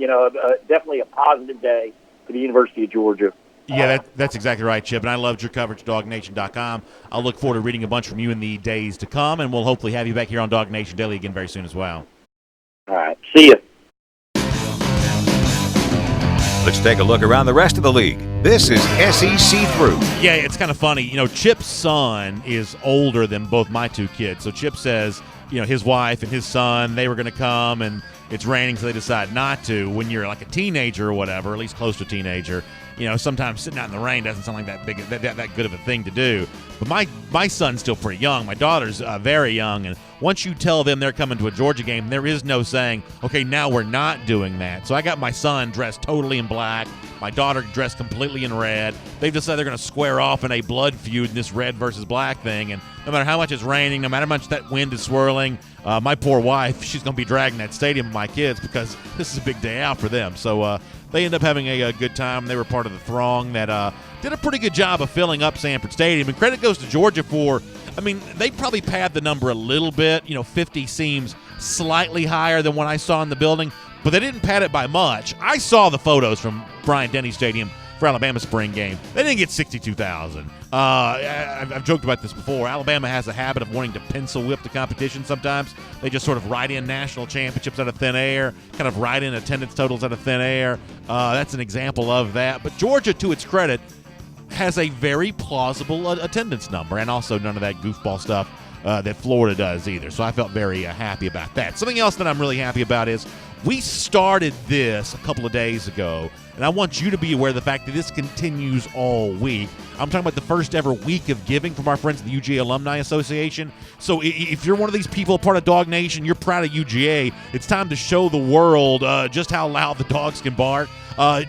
definitely a positive day for the University of Georgia. Yeah, that's exactly right, Chip, and I loved your coverage at DawgNation.com. I'll look forward to reading a bunch from you in the days to come, and we'll hopefully have you back here on DawgNation Daily again very soon as well. All right, see you. Let's take a look around the rest of the league. This is SEC Through. Yeah, it's kind of funny. Chip's son is older than both my two kids, so Chip says, his wife and his son, they were going to come, and it's raining, so they decide not to. When you're like a teenager or whatever, at least close to a teenager, sometimes sitting out in the rain doesn't sound like that good of a thing to do. But my son's still pretty young. My daughter's very young, and once you tell them they're coming to a Georgia game, there is no saying, okay, now we're not doing that. So I got my son dressed totally in black, my daughter dressed completely in red. They've decided they're going to square off in a blood feud in this red versus black thing, and no matter how much it's raining, no matter how much that wind is swirling, my poor wife, she's going to be dragging that stadium with my kids because this is a big day out for them. So they end up having a good time. They were part of the throng that did a pretty good job of filling up Sanford Stadium. And credit goes to Georgia for, they probably pad the number a little bit. 50 seems slightly higher than what I saw in the building, but they didn't pad it by much. I saw the photos from Bryant-Denny Stadium for Alabama spring game. They didn't get 62,000. I've joked about this before. Alabama has a habit of wanting to pencil whip the competition sometimes. They just sort of write in national championships out of thin air, kind of write in attendance totals out of thin air. That's an example of that. But Georgia, to its credit, has a very plausible attendance number, and also none of that goofball stuff that Florida does either. So I felt very happy about that. Something else that I'm really happy about is we started this a couple of days ago, and I want you to be aware of the fact that this continues all week. I'm talking about the first ever week of giving from our friends at the UGA Alumni Association. So if you're one of these people, part of DawgNation, you're proud of UGA, it's time to show the world just how loud the dogs can bark.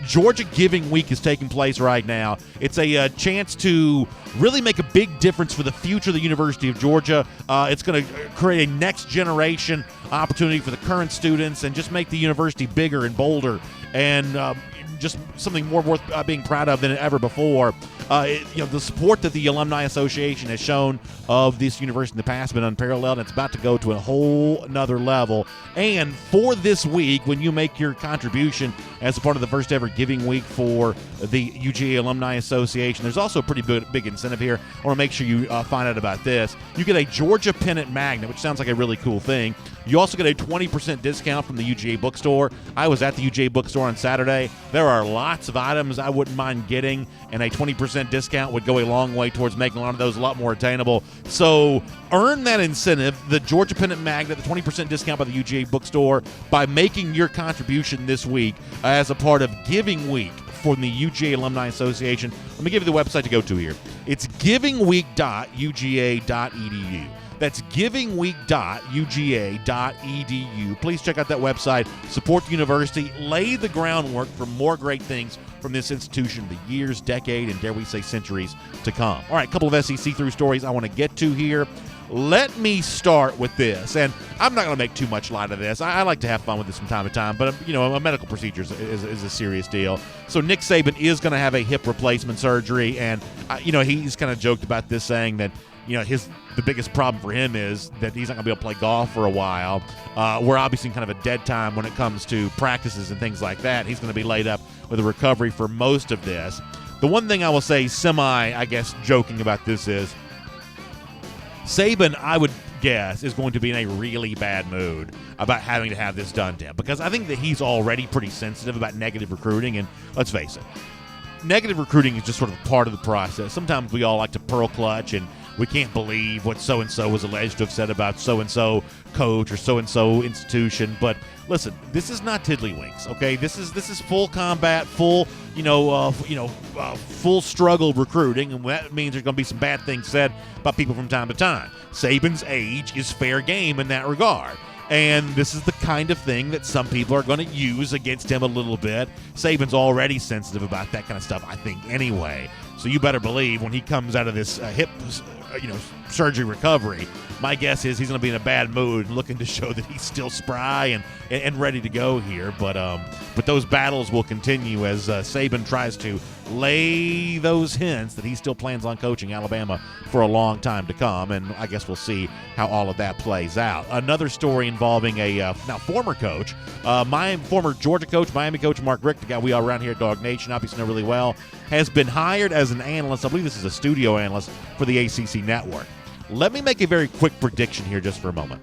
Georgia Giving Week is taking place right now. It's a chance to really make a big difference for the future of the University of Georgia. It's going to create a next generation opportunity for the current students and just make the university bigger and bolder and just something more worth being proud of than ever before. The support that the Alumni Association has shown of this university in the past has been unparalleled, and it's about to go to a whole nother level. And for this week, when you make your contribution as a part of the first ever Giving Week for the UGA Alumni Association, there's also a pretty big incentive here. I want to make sure you find out about this. You get a Georgia Pennant Magnet, which sounds like a really cool thing. You also get a 20% discount from the UGA bookstore. I was at the UGA bookstore on Saturday. There are lots of items I wouldn't mind getting, and a 20% 20% discount would go a long way towards making a lot of those a lot more attainable. So earn that incentive, the Georgia Pennant Magnet, the 20% discount by the UGA bookstore, by making your contribution this week as a part of Giving Week for the UGA Alumni Association. Let me give you the website to go to here. It's givingweek.uga.edu. That's givingweek.uga.edu. Please check out that website. Support the university. Lay the groundwork for more great things from this institution the years, decade, and dare we say centuries to come. All right, a couple of SEC through stories I want to get to here. Let me start with this, and I'm not going to make too much light of this. I like to have fun with this from time to time, but a medical procedure is a serious deal. So Nick Saban is going to have a hip replacement surgery, and he's kind of joked about this, saying that the biggest problem for him is that he's not going to be able to play golf for a while. We're obviously in kind of a dead time when it comes to practices and things like that. He's going to be laid up with a recovery for most of this. The one thing I will say, joking about this is, Saban, I would guess, is going to be in a really bad mood about having to have this done to him, because I think that he's already pretty sensitive about negative recruiting, and let's face it, negative recruiting is just sort of part of the process. Sometimes we all like to pearl clutch, and we can't believe what so-and-so was alleged to have said about so-and-so coach or so-and-so institution. But listen, this is not tiddlywinks, okay? This is full combat, full struggle recruiting, and that means there's going to be some bad things said about people from time to time. Saban's age is fair game in that regard. And this is the kind of thing that some people are going to use against him a little bit. Saban's already sensitive about that kind of stuff, I think, anyway. So you better believe when he comes out of this hip surgery recovery, my guess is he's going to be in a bad mood, looking to show that he's still spry and ready to go here. But those battles will continue as Saban tries to lay those hints that he still plans on coaching Alabama for a long time to come, and I guess we'll see how all of that plays out. Another story involving a now former coach, my former Georgia coach, Miami coach Mark Richt, the guy we all around here at DawgNation obviously know really well, has been hired as an analyst. I believe this is a studio analyst for the ACC network. Let me make a very quick prediction here just for a moment.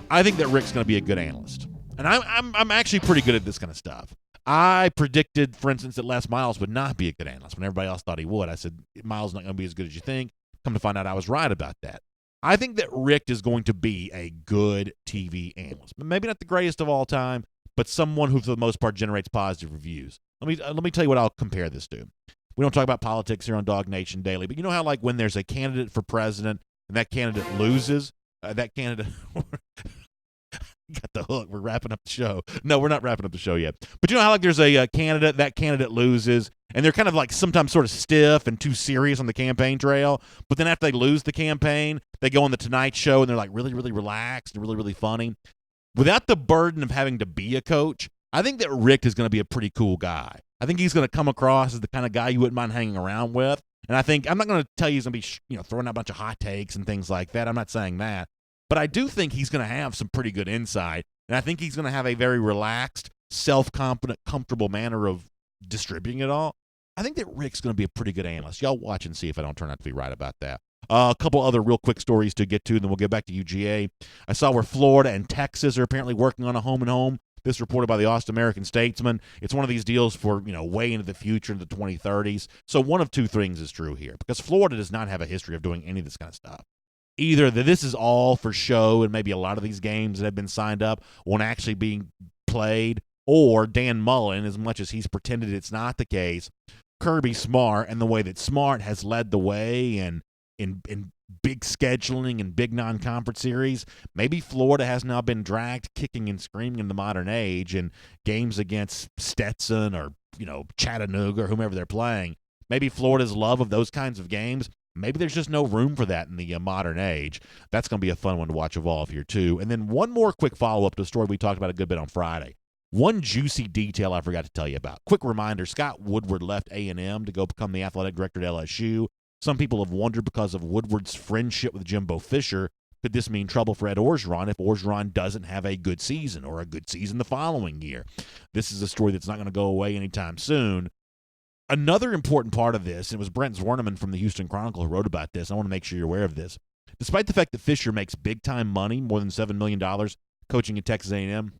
I think that Rick's going to be a good analyst. And I'm actually pretty good at this kind of stuff. I predicted, for instance, that Les Miles would not be a good analyst when everybody else thought he would. I said, Miles not going to be as good as you think. Come to find out I was right about that. I think that Richt is going to be a good TV analyst. Maybe not the greatest of all time, but someone who, for the most part, generates positive reviews. Let me tell you what I'll compare this to. We don't talk about politics here on DawgNation Daily, but you know how, like, when there's a candidate for president and that candidate loses, that candidate got the hook. We're wrapping up the show. No, we're not wrapping up the show yet. But you know how, like, there's a candidate, that candidate loses, and they're kind of like sometimes sort of stiff and too serious on the campaign trail. But then after they lose the campaign, they go on the Tonight Show and they're like really, really relaxed and really, really funny. Without the burden of having to be a coach, I think that Richt is going to be a pretty cool guy. I think he's going to come across as the kind of guy you wouldn't mind hanging around with. And I think, I'm not going to tell you he's going to be throwing out a bunch of hot takes and things like that. I'm not saying that. But I do think he's going to have some pretty good insight. And I think he's going to have a very relaxed, self-confident, comfortable manner of distributing it all. I think that Rick's going to be a pretty good analyst. Y'all watch and see if I don't turn out to be right about that. A couple other real quick stories to get to, and then we'll get back to UGA. I saw where Florida and Texas are apparently working on a home-and-home. This reported by the Austin American-Statesman. It's one of these deals for, way into the future, into the 2030s. So one of two things is true here, because Florida does not have a history of doing any of this kind of stuff. Either that this is all for show and maybe a lot of these games that have been signed up won't actually be played, or Dan Mullen, as much as he's pretended it's not the case, Kirby Smart and the way that Smart has led the way in big scheduling and big non-conference series, maybe Florida has now been dragged kicking and screaming in the modern age in games against Stetson or, Chattanooga or whomever they're playing. Maybe Florida's love of those kinds of games, maybe there's just no room for that in the modern age. That's going to be a fun one to watch evolve here, too. And then one more quick follow-up to a story we talked about a good bit on Friday. One juicy detail I forgot to tell you about. Quick reminder, Scott Woodward left A&M to go become the athletic director at LSU. Some people have wondered, because of Woodward's friendship with Jimbo Fisher, could this mean trouble for Ed Orgeron if Orgeron doesn't have a good season or a good season the following year? This is a story that's not going to go away anytime soon. Another important part of this, and it was Brent Zwerneman from the Houston Chronicle who wrote about this. I want to make sure you're aware of this. Despite the fact that Fisher makes big-time money, more than $7 million, coaching at Texas A&M,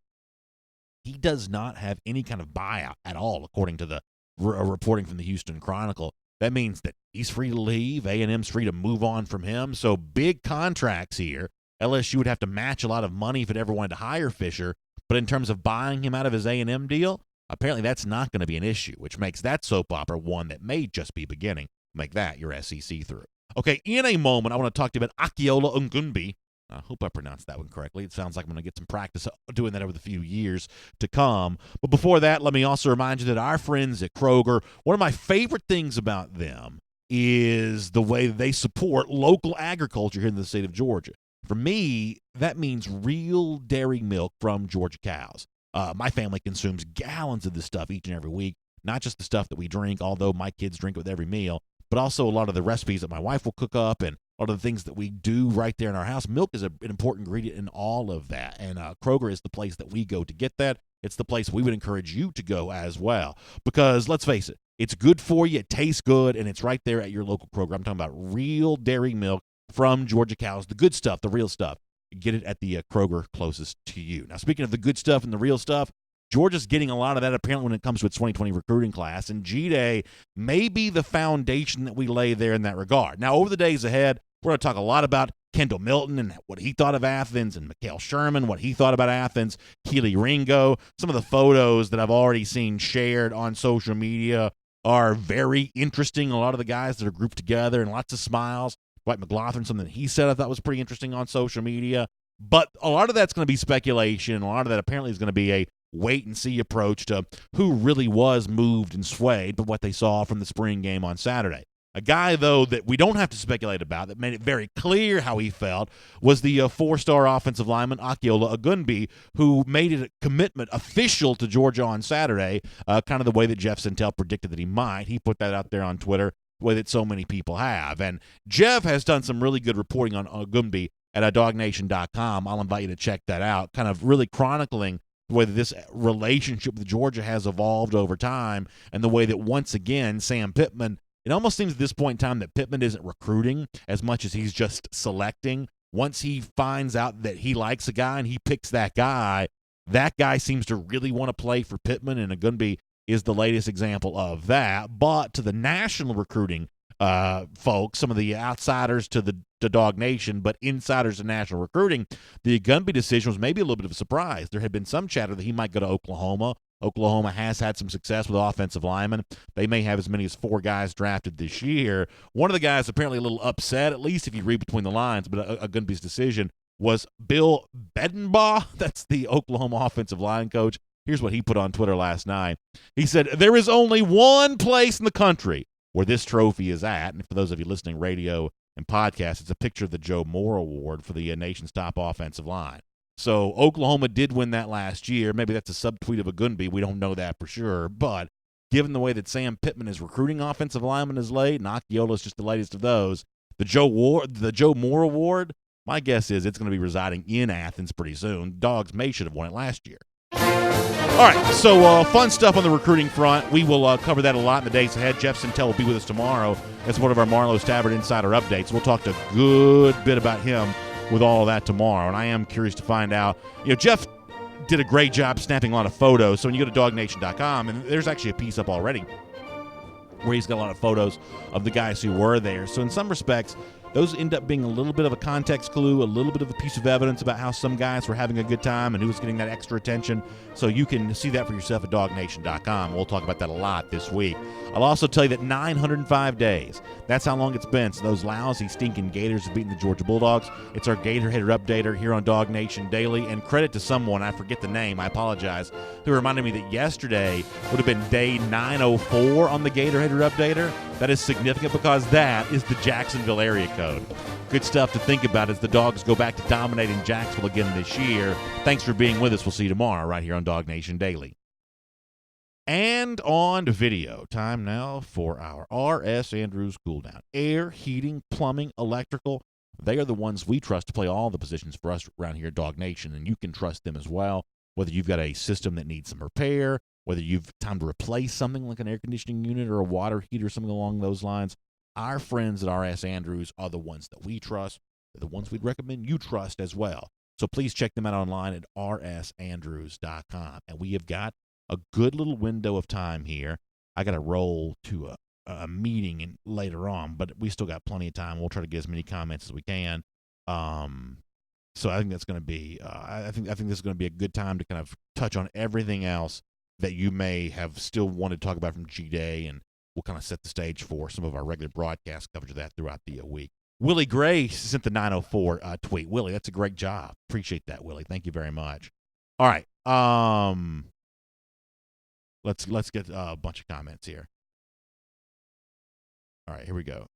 he does not have any kind of buyout at all, according to the reporting from the Houston Chronicle. That means that he's free to leave. A&M's free to move on from him. So big contracts here. LSU would have to match a lot of money if it ever wanted to hire Fisher. But in terms of buying him out of his A&M deal, apparently that's not going to be an issue, which makes that soap opera one that may just be beginning. Make that your SEC through. Okay, in a moment, I want to talk to you about Akiola Ngunbi. I hope I pronounced that one correctly. It sounds like I'm going to get some practice doing that over the few years to come. But before that, let me also remind you that our friends at Kroger, one of my favorite things about them is the way they support local agriculture here in the state of Georgia. For me, that means real dairy milk from Georgia cows. My family consumes gallons of this stuff each and every week, not just the stuff that we drink, although my kids drink it with every meal, but also a lot of the recipes that my wife will cook up and a lot of the things that we do right there in our house. Milk is an important ingredient in all of that, and Kroger is the place that we go to get that. It's the place we would encourage you to go as well, because let's face it, it's good for you, it tastes good, and it's right there at your local Kroger. I'm talking about real dairy milk from Georgia cows, the good stuff, the real stuff. Get it at the Kroger closest to you. Now, speaking of the good stuff and the real stuff, Georgia's getting a lot of that apparently when it comes to its 2020 recruiting class, and G-Day may be the foundation that we lay there in that regard. Now, over the days ahead, we're going to talk a lot about Kendall Milton and what he thought of Athens, and Mikael Sherman, what he thought about Athens, Keely Ringo. Some of the photos that I've already seen shared on social media are very interesting. A lot of the guys that are grouped together and lots of smiles. Dwight McLaughlin, something that he said I thought was pretty interesting on social media. But a lot of that's going to be speculation. A lot of that apparently is going to be a wait-and-see approach to who really was moved and swayed by what they saw from the spring game on Saturday. A guy, though, that we don't have to speculate about, that made it very clear how he felt, was the four-star offensive lineman Akiola Ngunbi, who made it a commitment official to Georgia on Saturday, kind of the way that Jeff Sentell predicted that he might. He put that out there on Twitter, the way that so many people have. And Jeff has done some really good reporting on Ngunbi at DawgNation.com. I'll invite you to check that out, kind of really chronicling the way that this relationship with Georgia has evolved over time, and the way that, once again, Sam Pittman, it almost seems at this point in time that Pittman isn't recruiting as much as he's just selecting. Once he finds out that he likes a guy and he picks that guy seems to really want to play for Pittman, and Ngunbi is the latest example of that. But to the national recruiting folks, some of the outsiders to DawgNation, but insiders to national recruiting, the Ngunbi decision was maybe a little bit of a surprise. There had been some chatter that he might go to Oklahoma. Oklahoma has had some success with offensive linemen. They may have as many as 4 guys drafted this year. One of the guys apparently a little upset, at least if you read between the lines, but Ngunbi's decision was Bill Bedenbaugh. That's the Oklahoma offensive line coach. Here's what he put on Twitter last night. He said, "There is only one place in the country where this trophy is at." And for those of you listening radio and podcast, it's a picture of the Joe Moore Award for the nation's top offensive line. So Oklahoma did win that last year. Maybe that's a subtweet of Ngunbi. We don't know that for sure. But given the way that Sam Pittman is recruiting offensive linemen is late, and Akiola is just the latest of those, the Joe Moore Award, my guess is it's going to be residing in Athens pretty soon. Dogs may should have won it last year. All right, so fun stuff on the recruiting front. We will cover that a lot in the days ahead. Jeff Sentell will be with us tomorrow as one of our Marlowe's Tavern Insider updates. We'll talk a good bit about him with all of that tomorrow, and I am curious to find out. Jeff did a great job snapping a lot of photos, so when you go to DawgNation.com, and there's actually a piece up already where he's got a lot of photos of the guys who were there. So in some respects, those end up being a little bit of a context clue, a little bit of a piece of evidence about how some guys were having a good time and who was getting that extra attention. So you can see that for yourself at DawgNation.com. We'll talk about that a lot this week. I'll also tell you that 905 days, that's how long it's been since those lousy, stinking Gators have beaten the Georgia Bulldogs. It's our Gator Hater Updater here on DawgNation Daily. And credit to someone, I forget the name, I apologize, who reminded me that yesterday would have been day 904 on the Gator Hater Updater. That is significant because that is the Jacksonville area code. Good stuff to think about as the Dogs go back to dominating Jacksonville again this year. Thanks for being with us. We'll see you tomorrow right here on DawgNation Daily. And on to video. Time now for our R.S. Andrews cool down. Air, heating, plumbing, electrical. They are the ones we trust to play all the positions for us around here at DawgNation, and you can trust them as well. Whether you've got a system that needs some repair, whether you've time to replace something like an air conditioning unit or a water heater or something along those lines, our friends at R.S. Andrews are the ones that we trust. They're the ones we'd recommend you trust as well. So please check them out online at rsandrews.com. And we have got a good little window of time here. I got to roll to a meeting later on, but we still got plenty of time. We'll try to get as many comments as we can. So I think that's going to be. I think this is going to be a good time to kind of touch on everything else that you may have still wanted to talk about from G-Day, and we'll kind of set the stage for some of our regular broadcast coverage of that throughout the week. Willie Gray sent the 904 tweet. Willie, that's a great job. Appreciate that, Willie. Thank you very much. All right. Let's get a bunch of comments here. All right, here we go.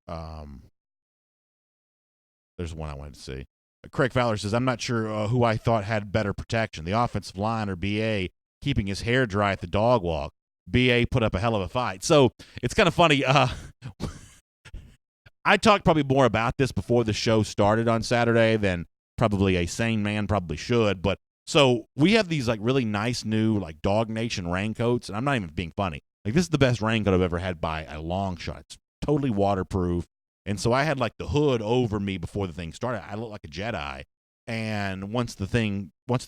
There's one I wanted to see. Craig Fowler says, I'm not sure who I thought had better protection, the offensive line or B.A. keeping his hair dry at the dog walk. B.A. put up a hell of a fight. So it's kind of funny. I talked probably more about this before the show started on Saturday than probably a sane man probably should. But so we have these like really nice new like DawgNation raincoats, and I'm not even being funny. Like this is the best raincoat I've ever had by a long shot. It's totally waterproof. And so I had like the hood over me before the thing started. I looked like a Jedi. And once the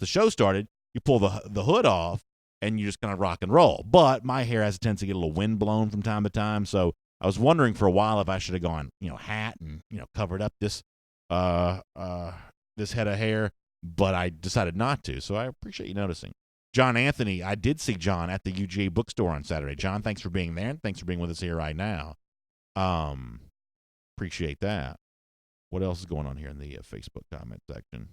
show started, you pull the hood off and you just kind of rock and roll. But my hair has a tendency to get a little wind blown from time to time. So I was wondering for a while if I should have gone, hat and, covered up this head of hair, but I decided not to. So I appreciate you noticing. John Anthony, I did see John at the UGA bookstore on Saturday. John, thanks for being there, and thanks for being with us here right now. Appreciate that. What else is going on here in the Facebook comment section?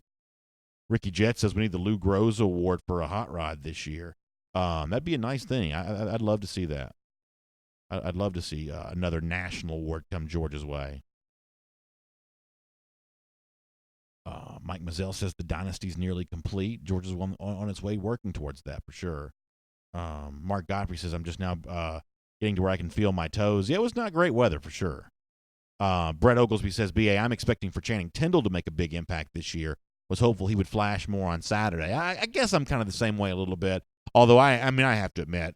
Ricky Jet says we need the Lou Groza Award for a hot rod this year. That'd be a nice thing. I'd love to see that. I'd love to see another national award come Georgia's way. Mike Mazzell says the dynasty's nearly complete. Georgia's on its way working towards that for sure. Mark Godfrey says, I'm just now getting to where I can feel my toes. Yeah, it was not great weather for sure. Brett Oglesby says, BA, I'm expecting for Channing Tindall to make a big impact this year. Was hopeful he would flash more on Saturday. I guess I'm kind of the same way a little bit. Although I have to admit,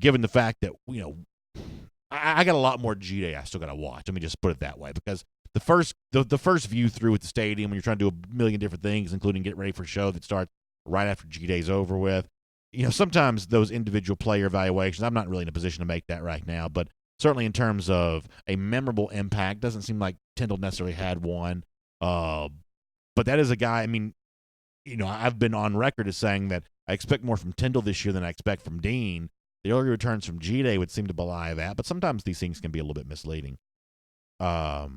given the fact that, I got a lot more G-Day I still got to watch. Let me just put it that way, because the first view through at the stadium when you're trying to do a million different things, including get ready for a show that starts right after G-Day's over with, sometimes those individual player evaluations, I'm not really in a position to make that right now, but certainly in terms of a memorable impact, doesn't seem like Tindall necessarily had one. But that is a guy, I've been on record as saying that I expect more from Tindall this year than I expect from Dean. The early returns from G-Day would seem to belie that, but sometimes these things can be a little bit misleading. Jennifer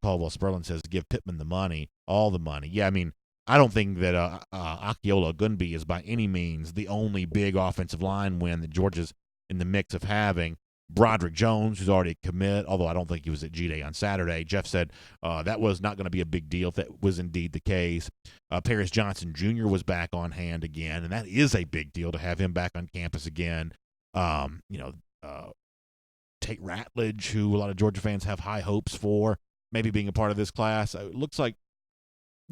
Caldwell-Sperlin says, give Pittman the money, all the money. Yeah, I don't think that Akiola Gunby is by any means the only big offensive line win that Georgia's in the mix of having. Broderick Jones, who's already a commit, although I don't think he was at G-Day on Saturday. Jeff said that was not going to be a big deal if that was indeed the case. Paris Johnson Jr. was back on hand again, and that is a big deal to have him back on campus again. Tate Ratledge, who a lot of Georgia fans have high hopes for, maybe being a part of this class. It looks like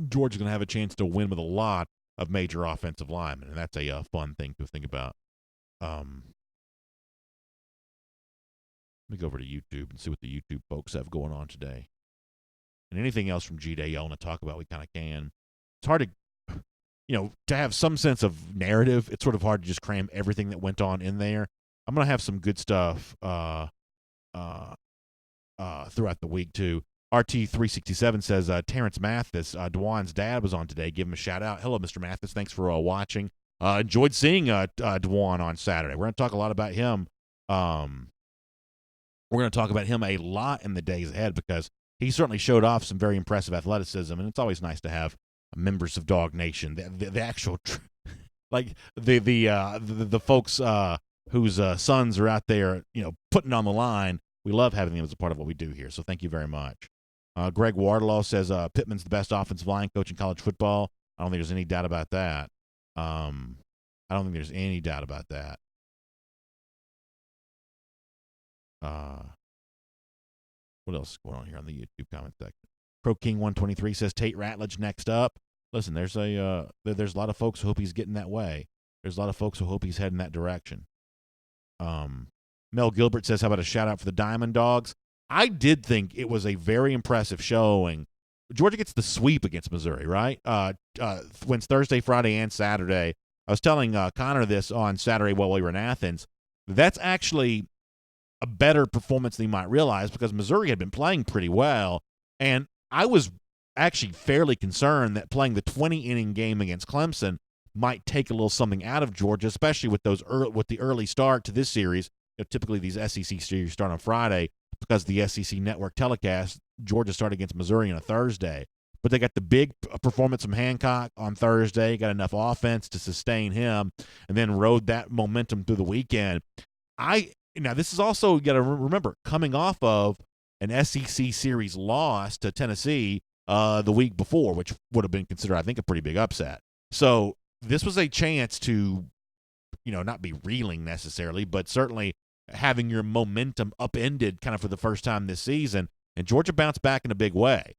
Georgia's going to have a chance to win with a lot of major offensive linemen, and that's a fun thing to think about. Let me go over to YouTube and see what the YouTube folks have going on today. And anything else from G-Day you want to talk about, we kind of can. It's hard to, to have some sense of narrative. It's sort of hard to just cram everything that went on in there. I'm going to have some good stuff throughout the week, too. RT367 says, Terrence Mathis, Dwan's dad, was on today. Give him a shout-out. Hello, Mr. Mathis. Thanks for watching. Enjoyed seeing Dwan on Saturday. We're going to talk a lot about him. We're going to talk about him a lot in the days ahead because he certainly showed off some very impressive athleticism, and it's always nice to have members of DawgNation, the actual, like the folks whose sons are out there, putting on the line. We love having them as a part of what we do here, so thank you very much. Greg Wardlaw says Pittman's the best offensive line coach in college football. I don't think there's any doubt about that. What else is going on here on the YouTube comment section? Pro King 123 says Tate Ratledge next up. Listen, there's a lot of folks who hope he's getting that way. There's a lot of folks who hope he's heading that direction. Mel Gilbert says, how about a shout out for the Diamond Dogs? I did think it was a very impressive showing. Georgia gets the sweep against Missouri, right? Wins Thursday, Friday, and Saturday. I was telling Connor this on Saturday while we were in Athens. That's actually a better performance than you might realize because Missouri had been playing pretty well, and I was actually fairly concerned that playing the 20-inning game against Clemson might take a little something out of Georgia, especially with the early start to this series. Typically, these SEC series start on Friday because the SEC network telecast. Georgia started against Missouri on a Thursday. But they got the big performance from Hancock on Thursday, got enough offense to sustain him, and then rode that momentum through the weekend. Now, this is also, you got to remember, coming off of an SEC series loss to Tennessee the week before, which would have been considered, I think, a pretty big upset. So this was a chance to, not be reeling necessarily, but certainly having your momentum upended kind of for the first time this season, and Georgia bounced back in a big way.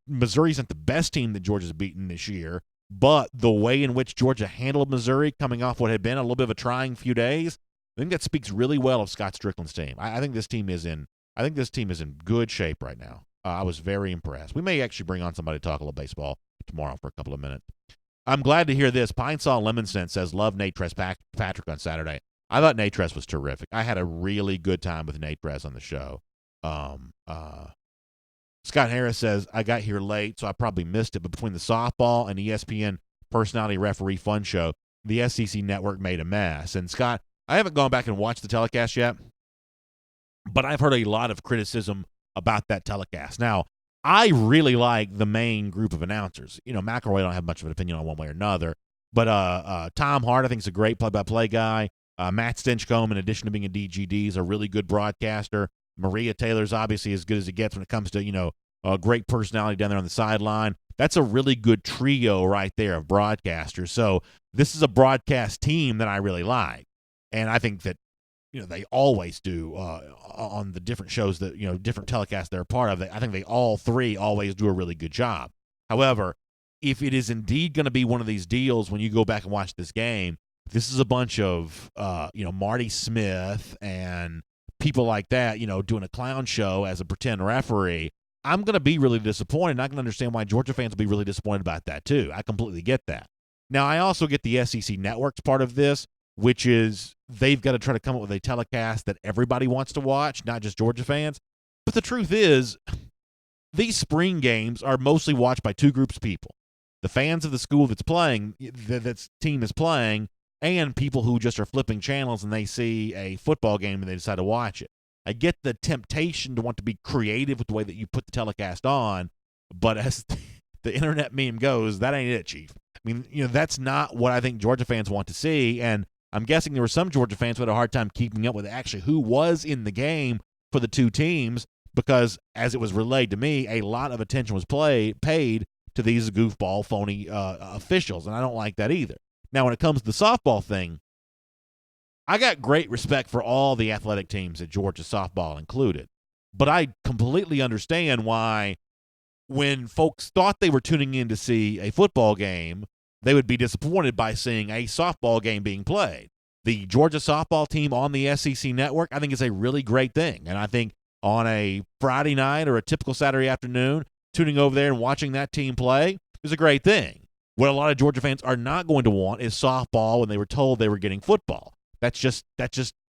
Missouri isn't the best team that Georgia's beaten this year, but the way in which Georgia handled Missouri coming off what had been a little bit of a trying few days, I think that speaks really well of Scott Strickland's team. I think this team is in good shape right now. I was very impressed. We may actually bring on somebody to talk a little baseball tomorrow for a couple of minutes. I'm glad to hear this. Pine Saw Lemon Scent says, love Nate Patrick on Saturday. I thought Nate was terrific. I had a really good time with Nate on the show. Scott Harris says, I got here late, so I probably missed it, but between the softball and ESPN personality referee fun show, the SEC network made a mess. And Scott, I haven't gone back and watched the telecast yet, but I've heard a lot of criticism about that telecast. Now, I really like the main group of announcers. McElroy don't have much of an opinion on one way or another, but Tom Hart, I think, is a great play-by-play guy. Matt Stinchcomb, in addition to being a DGD, is a really good broadcaster. Maria Taylor's obviously as good as it gets when it comes to, a great personality down there on the sideline. That's a really good trio right there of broadcasters. So this is a broadcast team that I really like. And I think that, they always do on the different shows that, different telecasts they're a part of. I think they all three always do a really good job. However, if it is indeed going to be one of these deals when you go back and watch this game, this is a bunch of, Marty Smith and people like that, doing a clown show as a pretend referee, I'm going to be really disappointed. I can understand why Georgia fans will be really disappointed about that too. I completely get that. Now, I also get the SEC Network's part of this, which is they've got to try to come up with a telecast that everybody wants to watch, not just Georgia fans. But the truth is, these spring games are mostly watched by two groups of people. The fans of the school that's playing, that team is playing, and people who just are flipping channels and they see a football game and they decide to watch it. I get the temptation to want to be creative with the way that you put the telecast on, but as the internet meme goes, that ain't it, Chief. I mean, that's not what I think Georgia fans want to see, and I'm guessing there were some Georgia fans who had a hard time keeping up with actually who was in the game for the two teams because, as it was relayed to me, a lot of attention was paid to these goofball, phony officials, and I don't like that either. Now, when it comes to the softball thing, I got great respect for all the athletic teams at Georgia, softball included. But I completely understand why when folks thought they were tuning in to see a football game, they would be disappointed by seeing a softball game being played. The Georgia softball team on the SEC network, I think, is a really great thing. And I think on a Friday night or a typical Saturday afternoon, tuning over there and watching that team play is a great thing. What a lot of Georgia fans are not going to want is softball when they were told they were getting football. That's just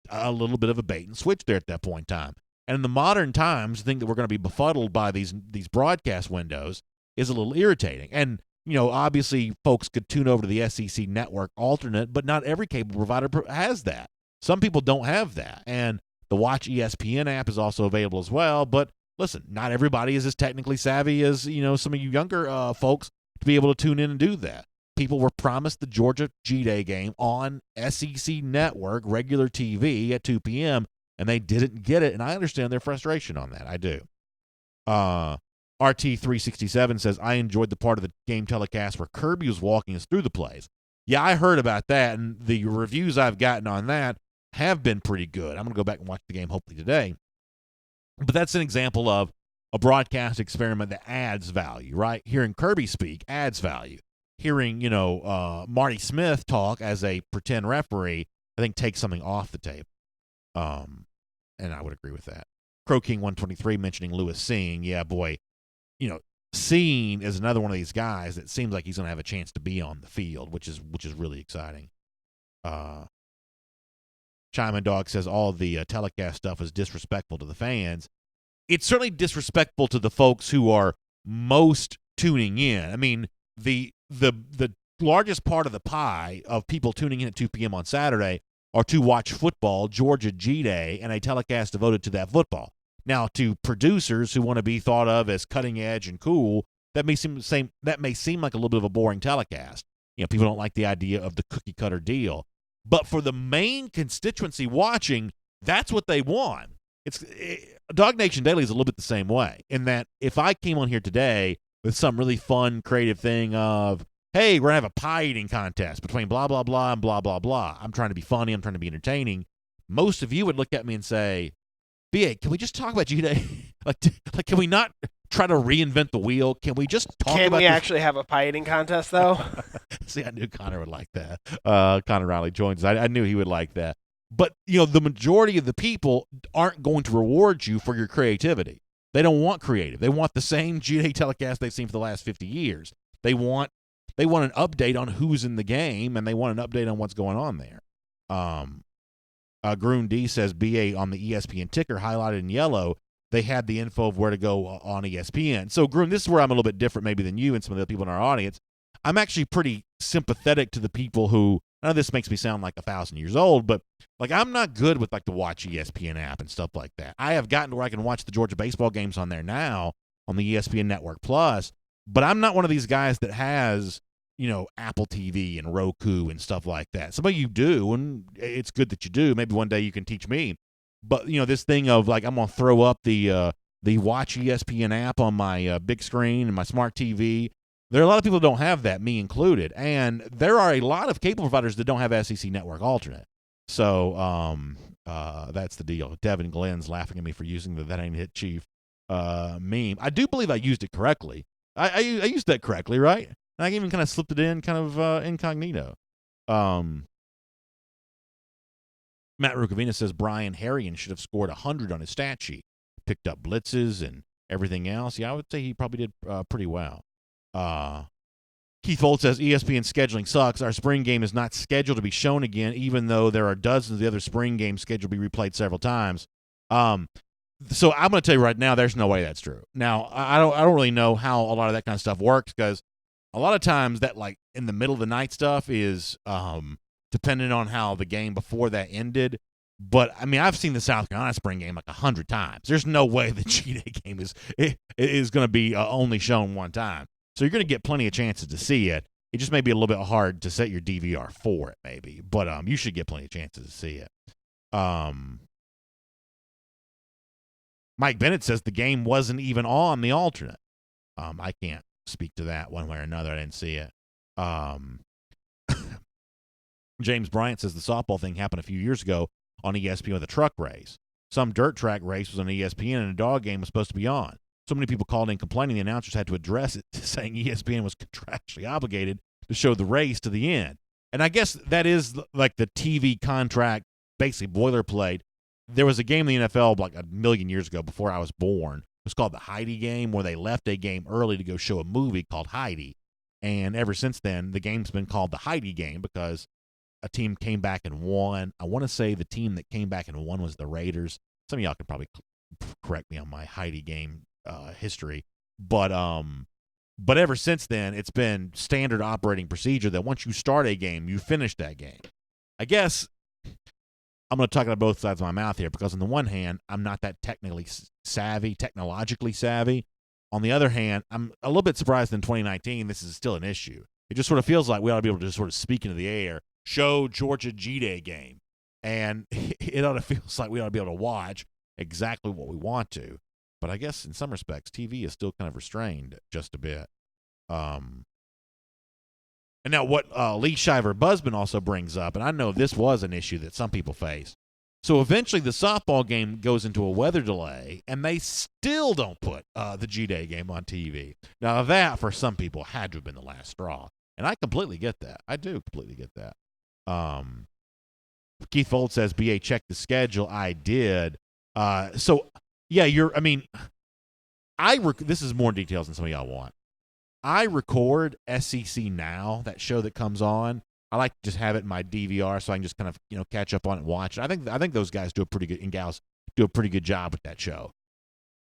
a little bit of a bait and switch there at that point in time. And in the modern times, to think that we're going to be befuddled by these broadcast windows is a little irritating. And, obviously folks could tune over to the SEC network alternate, but not every cable provider has that. Some people don't have that. And the Watch ESPN app is also available as well. But listen, not everybody is as technically savvy as, some of you younger folks to be able to tune in and do that. People were promised the Georgia G-Day game on SEC Network, regular TV at 2 p.m., and they didn't get it, and I understand their frustration on that. I do. RT367 says, I enjoyed the part of the game telecast where Kirby was walking us through the plays. Yeah, I heard about that, and the reviews I've gotten on that have been pretty good. I'm going to go back and watch the game hopefully today. But that's an example of a broadcast experiment that adds value, right? Hearing Kirby speak adds value. Hearing, Marty Smith talk as a pretend referee, I think takes something off the table. And I would agree with that. Crow King 123 mentioning Lewis Singh. Yeah, boy, seen as another one of these guys that seems like he's going to have a chance to be on the field, which is really exciting. Chime Dog says all the telecast stuff is disrespectful to the fans. It's certainly disrespectful to the folks who are most tuning in. I mean, the largest part of the pie of people tuning in at 2 p.m. on Saturday are to watch football, Georgia G-Day, and a telecast devoted to that football. Now, to producers who want to be thought of as cutting edge and cool, that may seem like a little bit of a boring telecast. You know, people don't like the idea of the cookie cutter deal. But for the main constituency watching, that's what they want. DawgNation Daily is a little bit the same way, in that if I came on here today with some really fun, creative thing of, hey, we're going to have a pie eating contest between blah, blah, blah, and blah, blah, blah. I'm trying to be funny. I'm trying to be entertaining. Most of you would look at me and say, BA, can we just talk about G-Day? like, can we not try to reinvent the wheel? Can we just talk about Can we actually have a pie eating contest, though? See, I knew Connor would like that. Connor Riley joins us. I knew he would like that. But, the majority of the people aren't going to reward you for your creativity. They don't want creative. They want the same G-Day telecast they've seen for the last 50 years. They want an update on who's in the game, and they want an update on what's going on there. Groon D says BA on the ESPN ticker highlighted in yellow. They had the info of where to go on ESPN. So, Groon, this is where I'm a little bit different maybe than you and some of the people in our audience. I'm actually pretty sympathetic to the people who, I know this makes me sound like 1,000 years old, but like I'm not good with like the Watch ESPN app and stuff like that. I have gotten to where I can watch the Georgia baseball games on there now on the ESPN Network Plus, but I'm not one of these guys that has, Apple TV and Roku and stuff like that. Some of you do, and it's good that you do. Maybe one day you can teach me. But, this thing of like I'm going to throw up the Watch ESPN app on my big screen and my smart TV. There are a lot of people that don't have that, me included. And there are a lot of cable providers that don't have SEC Network alternate. So that's the deal. Devin Glenn's laughing at me for using the "that ain't hit chief" meme. I do believe I used it correctly. I used that correctly, right? And I even kind of slipped it in kind of incognito. Matt Rukavina says Brian Harrigan should have scored 100 on his stat sheet. Picked up blitzes and everything else. Yeah, I would say he probably did pretty well. Keith Volt says ESPN scheduling sucks. Our spring game is not scheduled to be shown again, even though there are dozens of the other spring games scheduled to be replayed several times. So I'm going to tell you right now, there's no way that's true. Now, I don't really know how a lot of that kind of stuff works, because a lot of times that like in the middle of the night stuff is dependent on how the game before that ended. But I mean, I've seen the South Carolina spring game like 100 times. There's no way the G-Day game is going to be only shown one time. So you're going to get plenty of chances to see it. It just may be a little bit hard to set your DVR for it, maybe. But you should get plenty of chances to see it. Mike Bennett says the game wasn't even on the alternate. I can't speak to that one way or another. I didn't see it. James Bryant says the softball thing happened a few years ago on ESPN with a truck race. Some dirt track race was on ESPN and a dog game was supposed to be on. So many people called in complaining the announcers had to address it, saying ESPN was contractually obligated to show the race to the end. And I guess that is like the TV contract, basically boilerplate. There was a game in the NFL like a million years ago before I was born. It was called the Heidi game, where they left a game early to go show a movie called Heidi. And ever since then, the game's been called the Heidi game because a team came back and won. I want to say the team that came back and won was the Raiders. Some of y'all can probably correct me on my Heidi game history. But ever since then, it's been standard operating procedure that once you start a game, you finish that game. I guess I'm going to talk about both sides of my mouth here, because on the one hand, I'm not that technologically savvy. On the other hand, I'm a little bit surprised in 2019 this is still an issue. It just sort of feels like we ought to be able to just sort of speak into the air, show Georgia G-Day game, and it ought to feel like we ought to be able to watch exactly what we want to. But I guess in some respects, TV is still kind of restrained just a bit. And now what Lee Shiver-Busman also brings up, and I know this was an issue that some people faced. So eventually the softball game goes into a weather delay, and they still don't put the G-Day game on TV. Now that, for some people, had to have been the last straw. And I completely get that. I do completely get that. Keith Fold says, BA, check the schedule. I did. So, yeah, this is more details than some of y'all want. I record SEC Now, that show that comes on. I like to just have it in my DVR so I can just kind of catch up on it and watch it. I think those guys do a pretty good, and gals do a pretty good job with that show.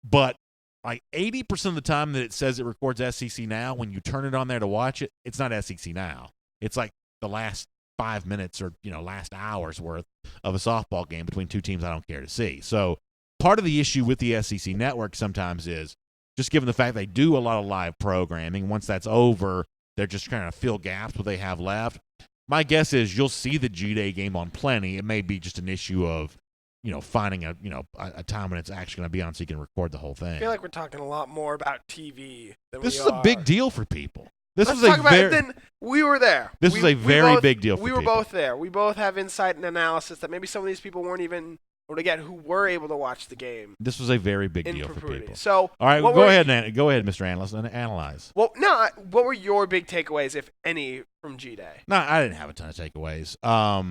But like 80% of the time that it says it records SEC Now, when you turn it on there to watch it, it's not SEC Now. It's like the last 5 minutes or last hour's worth of a softball game between two teams I don't care to see. So part of the issue with the SEC network sometimes is just given the fact they do a lot of live programming. Once that's over, they're just trying to fill gaps what they have left. My guess is you'll see the G-Day game on plenty. It may be just an issue of finding a time when it's actually going to be on so you can record the whole thing. I feel like we're talking a lot more about TV than this we is are. a big deal for people. Let's talk about it. Then we were there. This was a very big deal for people. people. We were both there. We both have insight and analysis that maybe some of these people weren't even, or again, who were able to watch the game. This was a very big deal for people. So, all right, go ahead, Mr. Analyst, and analyze. Well, no, what were your big takeaways, if any, from G-Day? No, I didn't have a ton of takeaways. How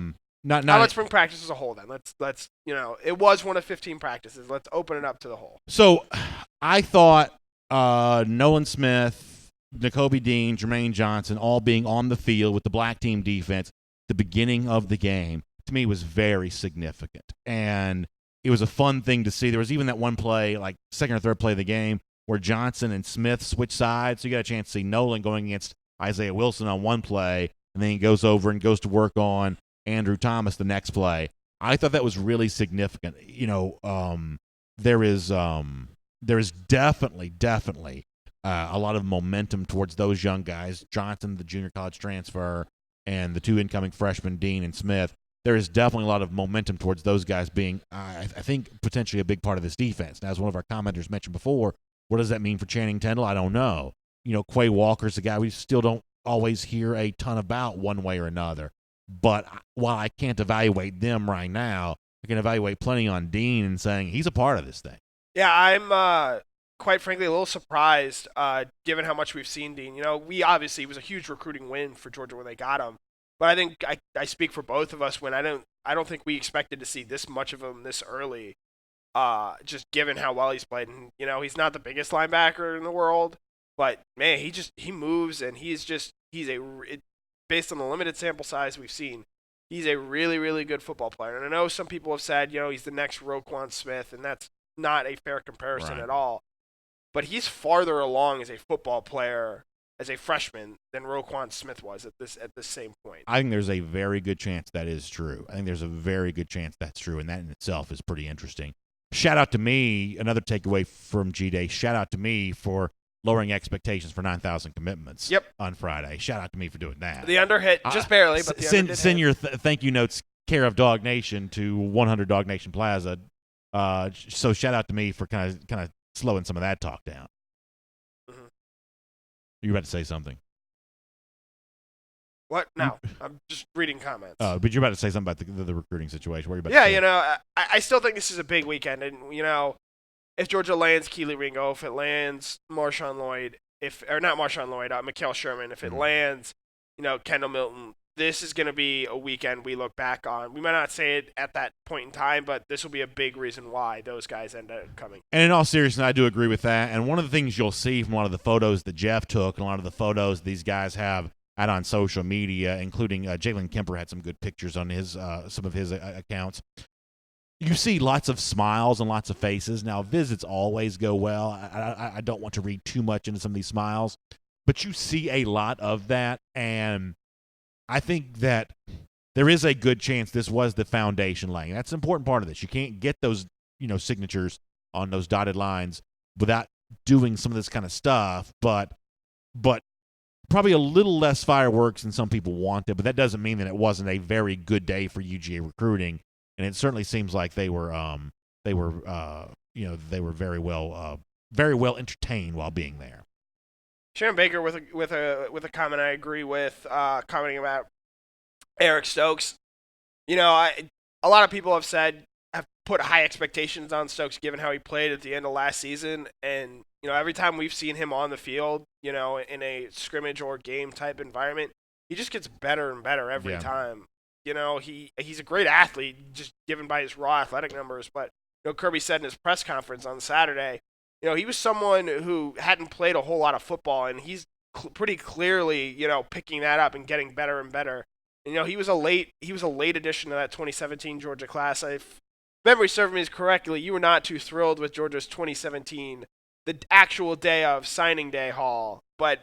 about spring practice as a whole? Then let's it was one of 15 practices. Let's open it up to the whole. So, I thought Nolan Smith, Nakobe Dean, Jermaine Johnson, all being on the field with the black team defense at the beginning of the game, to me was very significant. And it was a fun thing to see. There was even that one play, like second or third play of the game, where Johnson and Smith switched sides. So you got a chance to see Nolan going against Isaiah Wilson on one play, and then he goes over and goes to work on Andrew Thomas the next play. I thought that was really significant. There is definitely a lot of momentum towards those young guys, Johnson, the junior college transfer, and the two incoming freshmen, Dean and Smith. There is definitely a lot of momentum towards those guys being, I think, potentially a big part of this defense. Now, as one of our commenters mentioned before, what does that mean for Channing Tindall? I don't know. Quay Walker's a guy we still don't always hear a ton about one way or another. But while I can't evaluate them right now, I can evaluate plenty on Dean and saying he's a part of this thing. Yeah, I'm quite frankly a little surprised given how much we've seen Dean. We obviously, it was a huge recruiting win for Georgia when they got him. But I think I speak for both of us when I don't think we expected to see this much of him this early, just given how well he's played. And, he's not the biggest linebacker in the world, but man, he moves, and based on the limited sample size we've seen, he's a really, really good football player. And I know some people have said, he's the next Roquan Smith, and that's not a fair comparison at all. But he's farther along as a football player as a freshman than Roquan Smith was at this same point. I think there's a very good chance that is true. I think there's a very good chance that's true, and that in itself is pretty interesting. Shout out to me, another takeaway from G-Day, shout out to me for lowering expectations for 9,000 commitments on Friday. Shout out to me for doing that. The under hit, just barely, but the under send your thank you notes care of DawgNation to 100 DawgNation Plaza. So shout out to me for kind of slowing some of that talk down. Mm-hmm. You about to say something? What? No, I'm just reading comments. But you're about to say something about the recruiting situation. What are you about to say? I still think this is a big weekend, and if Georgia lands Keely Ringo, if it lands Marshawn Lloyd, Mikael Sherman, if it lands, Kendall Milton, this is going to be a weekend we look back on. We might not say it at that point in time, but this will be a big reason why those guys end up coming. And in all seriousness, I do agree with that. And one of the things you'll see from a lot of the photos that Jeff took and a lot of the photos these guys have out on social media, including Jalen Kemper had some good pictures on his some of his accounts. You see lots of smiles and lots of faces. Now, visits always go well. I don't want to read too much into some of these smiles, but you see a lot of that, and I think that there is a good chance this was the foundation laying. That's an important part of this. You can't get those, signatures on those dotted lines without doing some of this kind of stuff, but probably a little less fireworks than some people wanted, but that doesn't mean that it wasn't a very good day for UGA recruiting. And it certainly seems like they were very well entertained while being there. Sharon Baker with a comment I agree with, commenting about Eric Stokes. A lot of people have put high expectations on Stokes given how he played at the end of last season, and every time we've seen him on the field, in a scrimmage or game type environment, he just gets better and better every time. He's a great athlete, just given by his raw athletic numbers. But Kirby said in his press conference on Saturday, he was someone who hadn't played a whole lot of football, and he's pretty clearly, picking that up and getting better and better. And, he was a late addition to that 2017 Georgia class. If memory serves me correctly, you were not too thrilled with Georgia's 2017, the actual day of signing day haul, but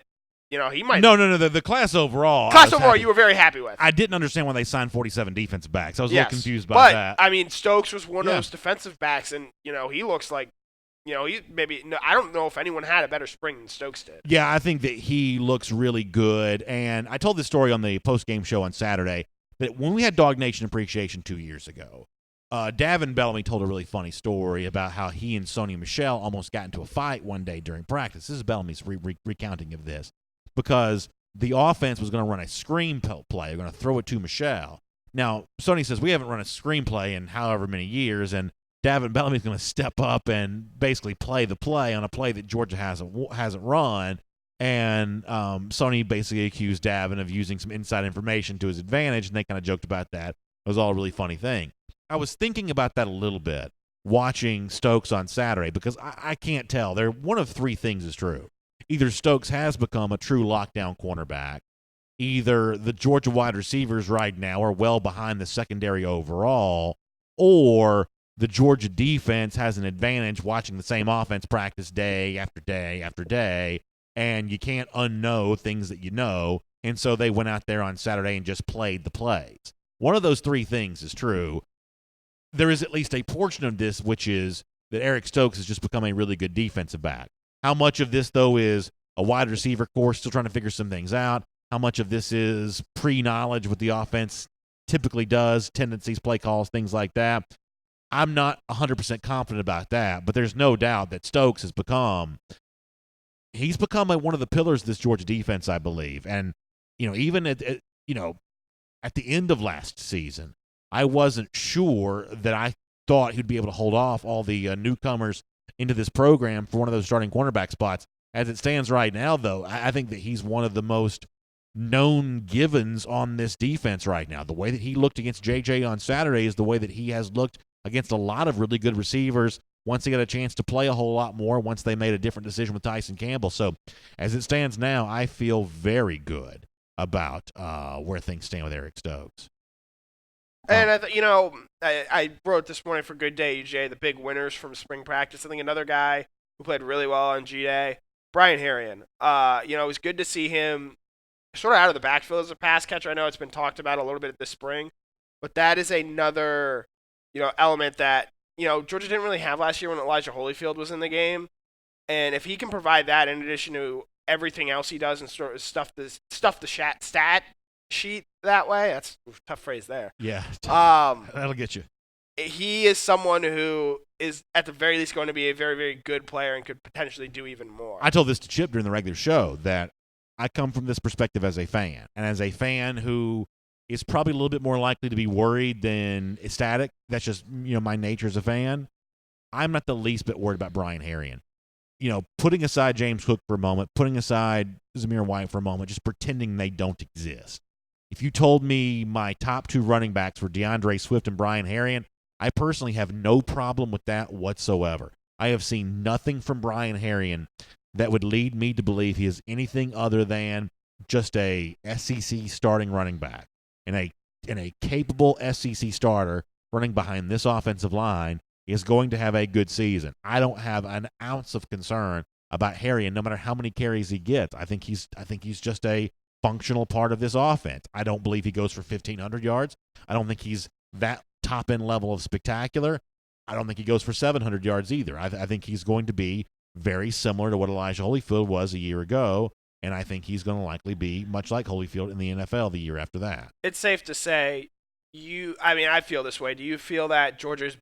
he might. No. The class overall. You were very happy with. I didn't understand why they signed 47 defensive backs. I was a little confused by but, that. I mean, Stokes was one of those defensive backs, and he looks like, he maybe. No, I don't know if anyone had a better spring than Stokes did. Yeah, I think that he looks really good, and I told this story on the post-game show on Saturday that when we had DawgNation Appreciation 2 years ago, Davin Bellamy told a really funny story about how he and Sony Michel almost got into a fight one day during practice. This is Bellamy's recounting of this. Because the offense was going to run a screen play. They're going to throw it to Michelle. Now, Sony says, we haven't run a screenplay in however many years, and Davin Bellamy's going to step up and basically play the play on a play that Georgia hasn't run. And Sony basically accused Davin of using some inside information to his advantage, and they kind of joked about that. It was all a really funny thing. I was thinking about that a little bit watching Stokes on Saturday because I can't tell. One of three things is true. Either Stokes has become a true lockdown cornerback, either the Georgia wide receivers right now are well behind the secondary overall, or the Georgia defense has an advantage watching the same offense practice day after day after day, and you can't unknow things that you know, and so they went out there on Saturday and just played the plays. One of those three things is true. There is at least a portion of this which is that Eric Stokes has just become a really good defensive back. How much of this, though, is a wide receiver course still trying to figure some things out? How much of this is pre-knowledge what the offense typically does, tendencies, play calls, things like that? I'm not 100% confident about that, but there's no doubt that Stokes has become one of the pillars of this Georgia defense, I believe. And, even at the end of last season, I wasn't sure that I thought he'd be able to hold off all the newcomers into this program for one of those starting cornerback spots. As it stands right now, though, I think that he's one of the most known givens on this defense right now. The way that he looked against JJ on Saturday is the way that he has looked against a lot of really good receivers once he got a chance to play a whole lot more, once they made a different decision with Tyson Campbell. So as it stands now, I feel very good about where things stand with Eric Stokes. And I wrote this morning for Good Day UGA the big winners from spring practice. I think another guy who played really well on G-Day, Brian Harrion. It was good to see him sort of out of the backfield as a pass catcher. I know it's been talked about a little bit this spring, but that is another element that Georgia didn't really have last year when Elijah Holyfield was in the game. And if he can provide that in addition to everything else he does and sort of stuff the stat sheet that way. That's a tough phrase there. Yeah. That'll get you. He is someone who is at the very least going to be a very, very good player and could potentially do even more. I told this to Chip during the regular show that I come from this perspective as a fan, and as a fan who is probably a little bit more likely to be worried than ecstatic. That's just my nature as a fan. I'm not the least bit worried about Brian Harrion. Putting aside James Cook for a moment, putting aside Zamir White for a moment, just pretending they don't exist. If you told me my top two running backs were DeAndre Swift and Brian Harrion, I personally have no problem with that whatsoever. I have seen nothing from Brian Harrion that would lead me to believe he is anything other than just a SEC starting running back. And a capable SEC starter running behind this offensive line is going to have a good season. I don't have an ounce of concern about Harrion, no matter how many carries he gets. I think he's just a functional part of this offense. I don't believe he goes for 1,500 yards. I don't think he's that top-end level of spectacular. I don't think he goes for 700 yards either. I think he's going to be very similar to what Elijah Holyfield was a year ago, and I think he's going to likely be much like Holyfield in the NFL the year after that. It's safe to say, I feel this way. Do you feel that Georgia's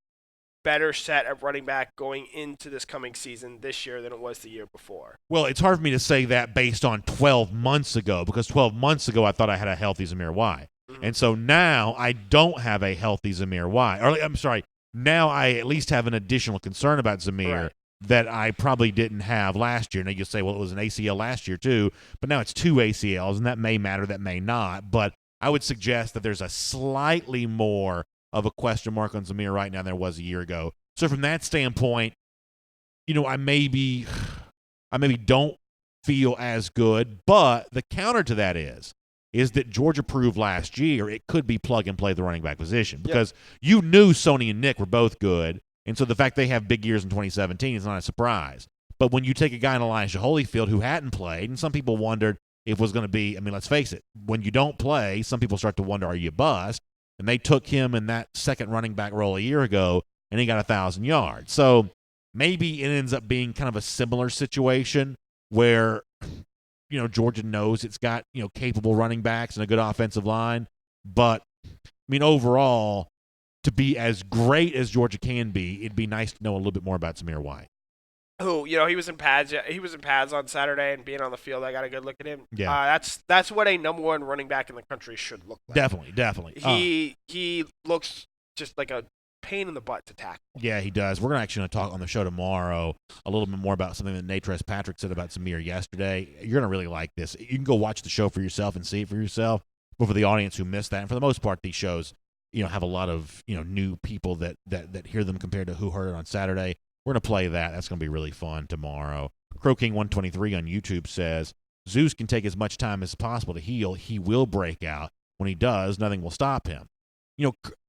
better set at running back going into this coming season this year than it was the year before? Well, it's hard for me to say that based on 12 months ago, because 12 months ago I thought I had a healthy Zamir White. Mm-hmm. And so now I don't have a healthy Zamir White. Or I'm sorry, now I at least have an additional concern about Zamir that I probably didn't have last year. Now you'll say, well, it was an ACL last year too, but now it's 2 ACLs, and that may matter, that may not. But I would suggest that there's a slightly more of a question mark on Zamir right now than there was a year ago. So from that standpoint, I maybe don't feel as good, but the counter to that is that Georgia proved last year it could be plug and play the running back position because you knew Sony and Nick were both good, and so the fact they have big years in 2017 is not a surprise. But when you take a guy in Elijah Holyfield who hadn't played, and some people wondered if it was going to be, let's face it, when you don't play, some people start to wonder, are you bust? And they took him in that second running back role a year ago, and he got 1,000 yards. So maybe it ends up being kind of a similar situation where Georgia knows it's got, capable running backs and a good offensive line. But, overall, to be as great as Georgia can be, it'd be nice to know a little bit more about Zamir White. Who, he was in pads. He was in pads on Saturday, and being on the field, I got a good look at him. Yeah, that's what a number one running back in the country should look like. Definitely. He looks just like a pain in the butt to tackle. Yeah, he does. We're actually going to talk on the show tomorrow a little bit more about something that Demetris Patrick said about Zamir yesterday. You're going to really like this. You can go watch the show for yourself and see it for yourself. But for the audience who missed that, and for the most part, these shows, have a lot of new people that hear them compared to who heard it on Saturday. We're going to play that. That's going to be really fun tomorrow. Crow King 123 on YouTube says, Zeus can take as much time as possible to heal. He will break out. When he does, nothing will stop him.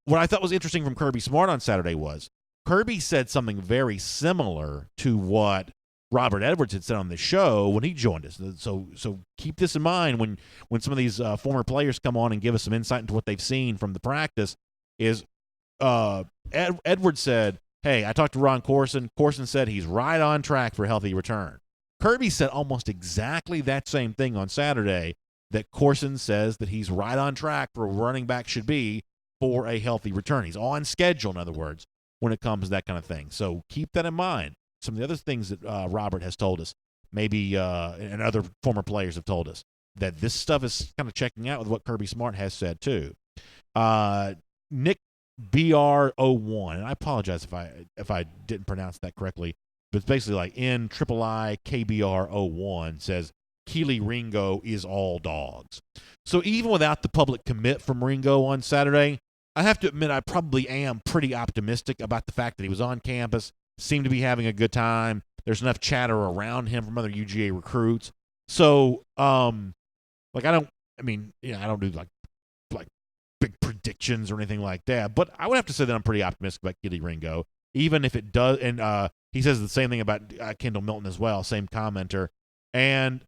What I thought was interesting from Kirby Smart on Saturday was Kirby said something very similar to what Robert Edwards had said on the show when he joined us. So keep this in mind when some of these former players come on and give us some insight into what they've seen from the practice. Is Edwards said, hey, I talked to Ron Corson. Corson said he's right on track for a healthy return. Kirby said almost exactly that same thing on Saturday, that Corson says that he's right on track for where running back should be for a healthy return. He's on schedule, in other words, when it comes to that kind of thing. So keep that in mind. Some of the other things that Robert has told us, maybe and other former players have told us, that this stuff is kind of checking out with what Kirby Smart has said too. Nick BR01, and I apologize if I didn't pronounce that correctly, but it's basically like NIII KBR01 says Keely Ringo is all dogs. So even without the public commit from Ringo on Saturday, I have to admit I probably am pretty optimistic about the fact that he was on campus, seemed to be having a good time. There's enough chatter around him from other UGA recruits. So, I don't do like big predictions or anything like that, but I would have to say that I'm pretty optimistic about Keely Ringo, even if it does. And he says the same thing about Kendall Milton as well, same commenter. And,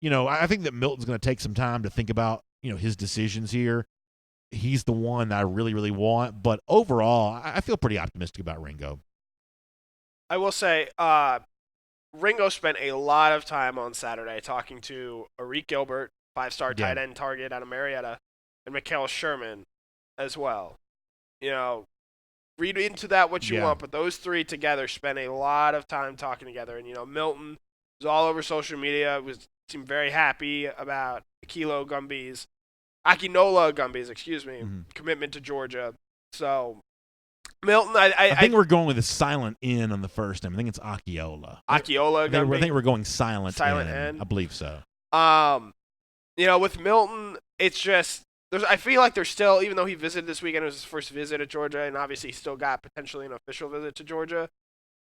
I think that Milton's going to take some time to think about, his decisions here. He's the one that I really, really want. But overall, I feel pretty optimistic about Ringo. I will say, Ringo spent a lot of time on Saturday talking to Arik Gilbert, 5-star tight end target out of Marietta, and Mikael Sherman as well. Read into that what you want, but those three together spent a lot of time talking together. And, Milton was all over social media, seemed very happy about Akinola Gumby's commitment to Georgia. So, Milton, I think we're going with a silent N on the first name. I think it's Akinola. Akinola Gumby? I think we're going silent N. I believe so. With Milton, it's just, I feel like there's still, even though he visited this weekend, it was his first visit at Georgia, and obviously he still got potentially an official visit to Georgia,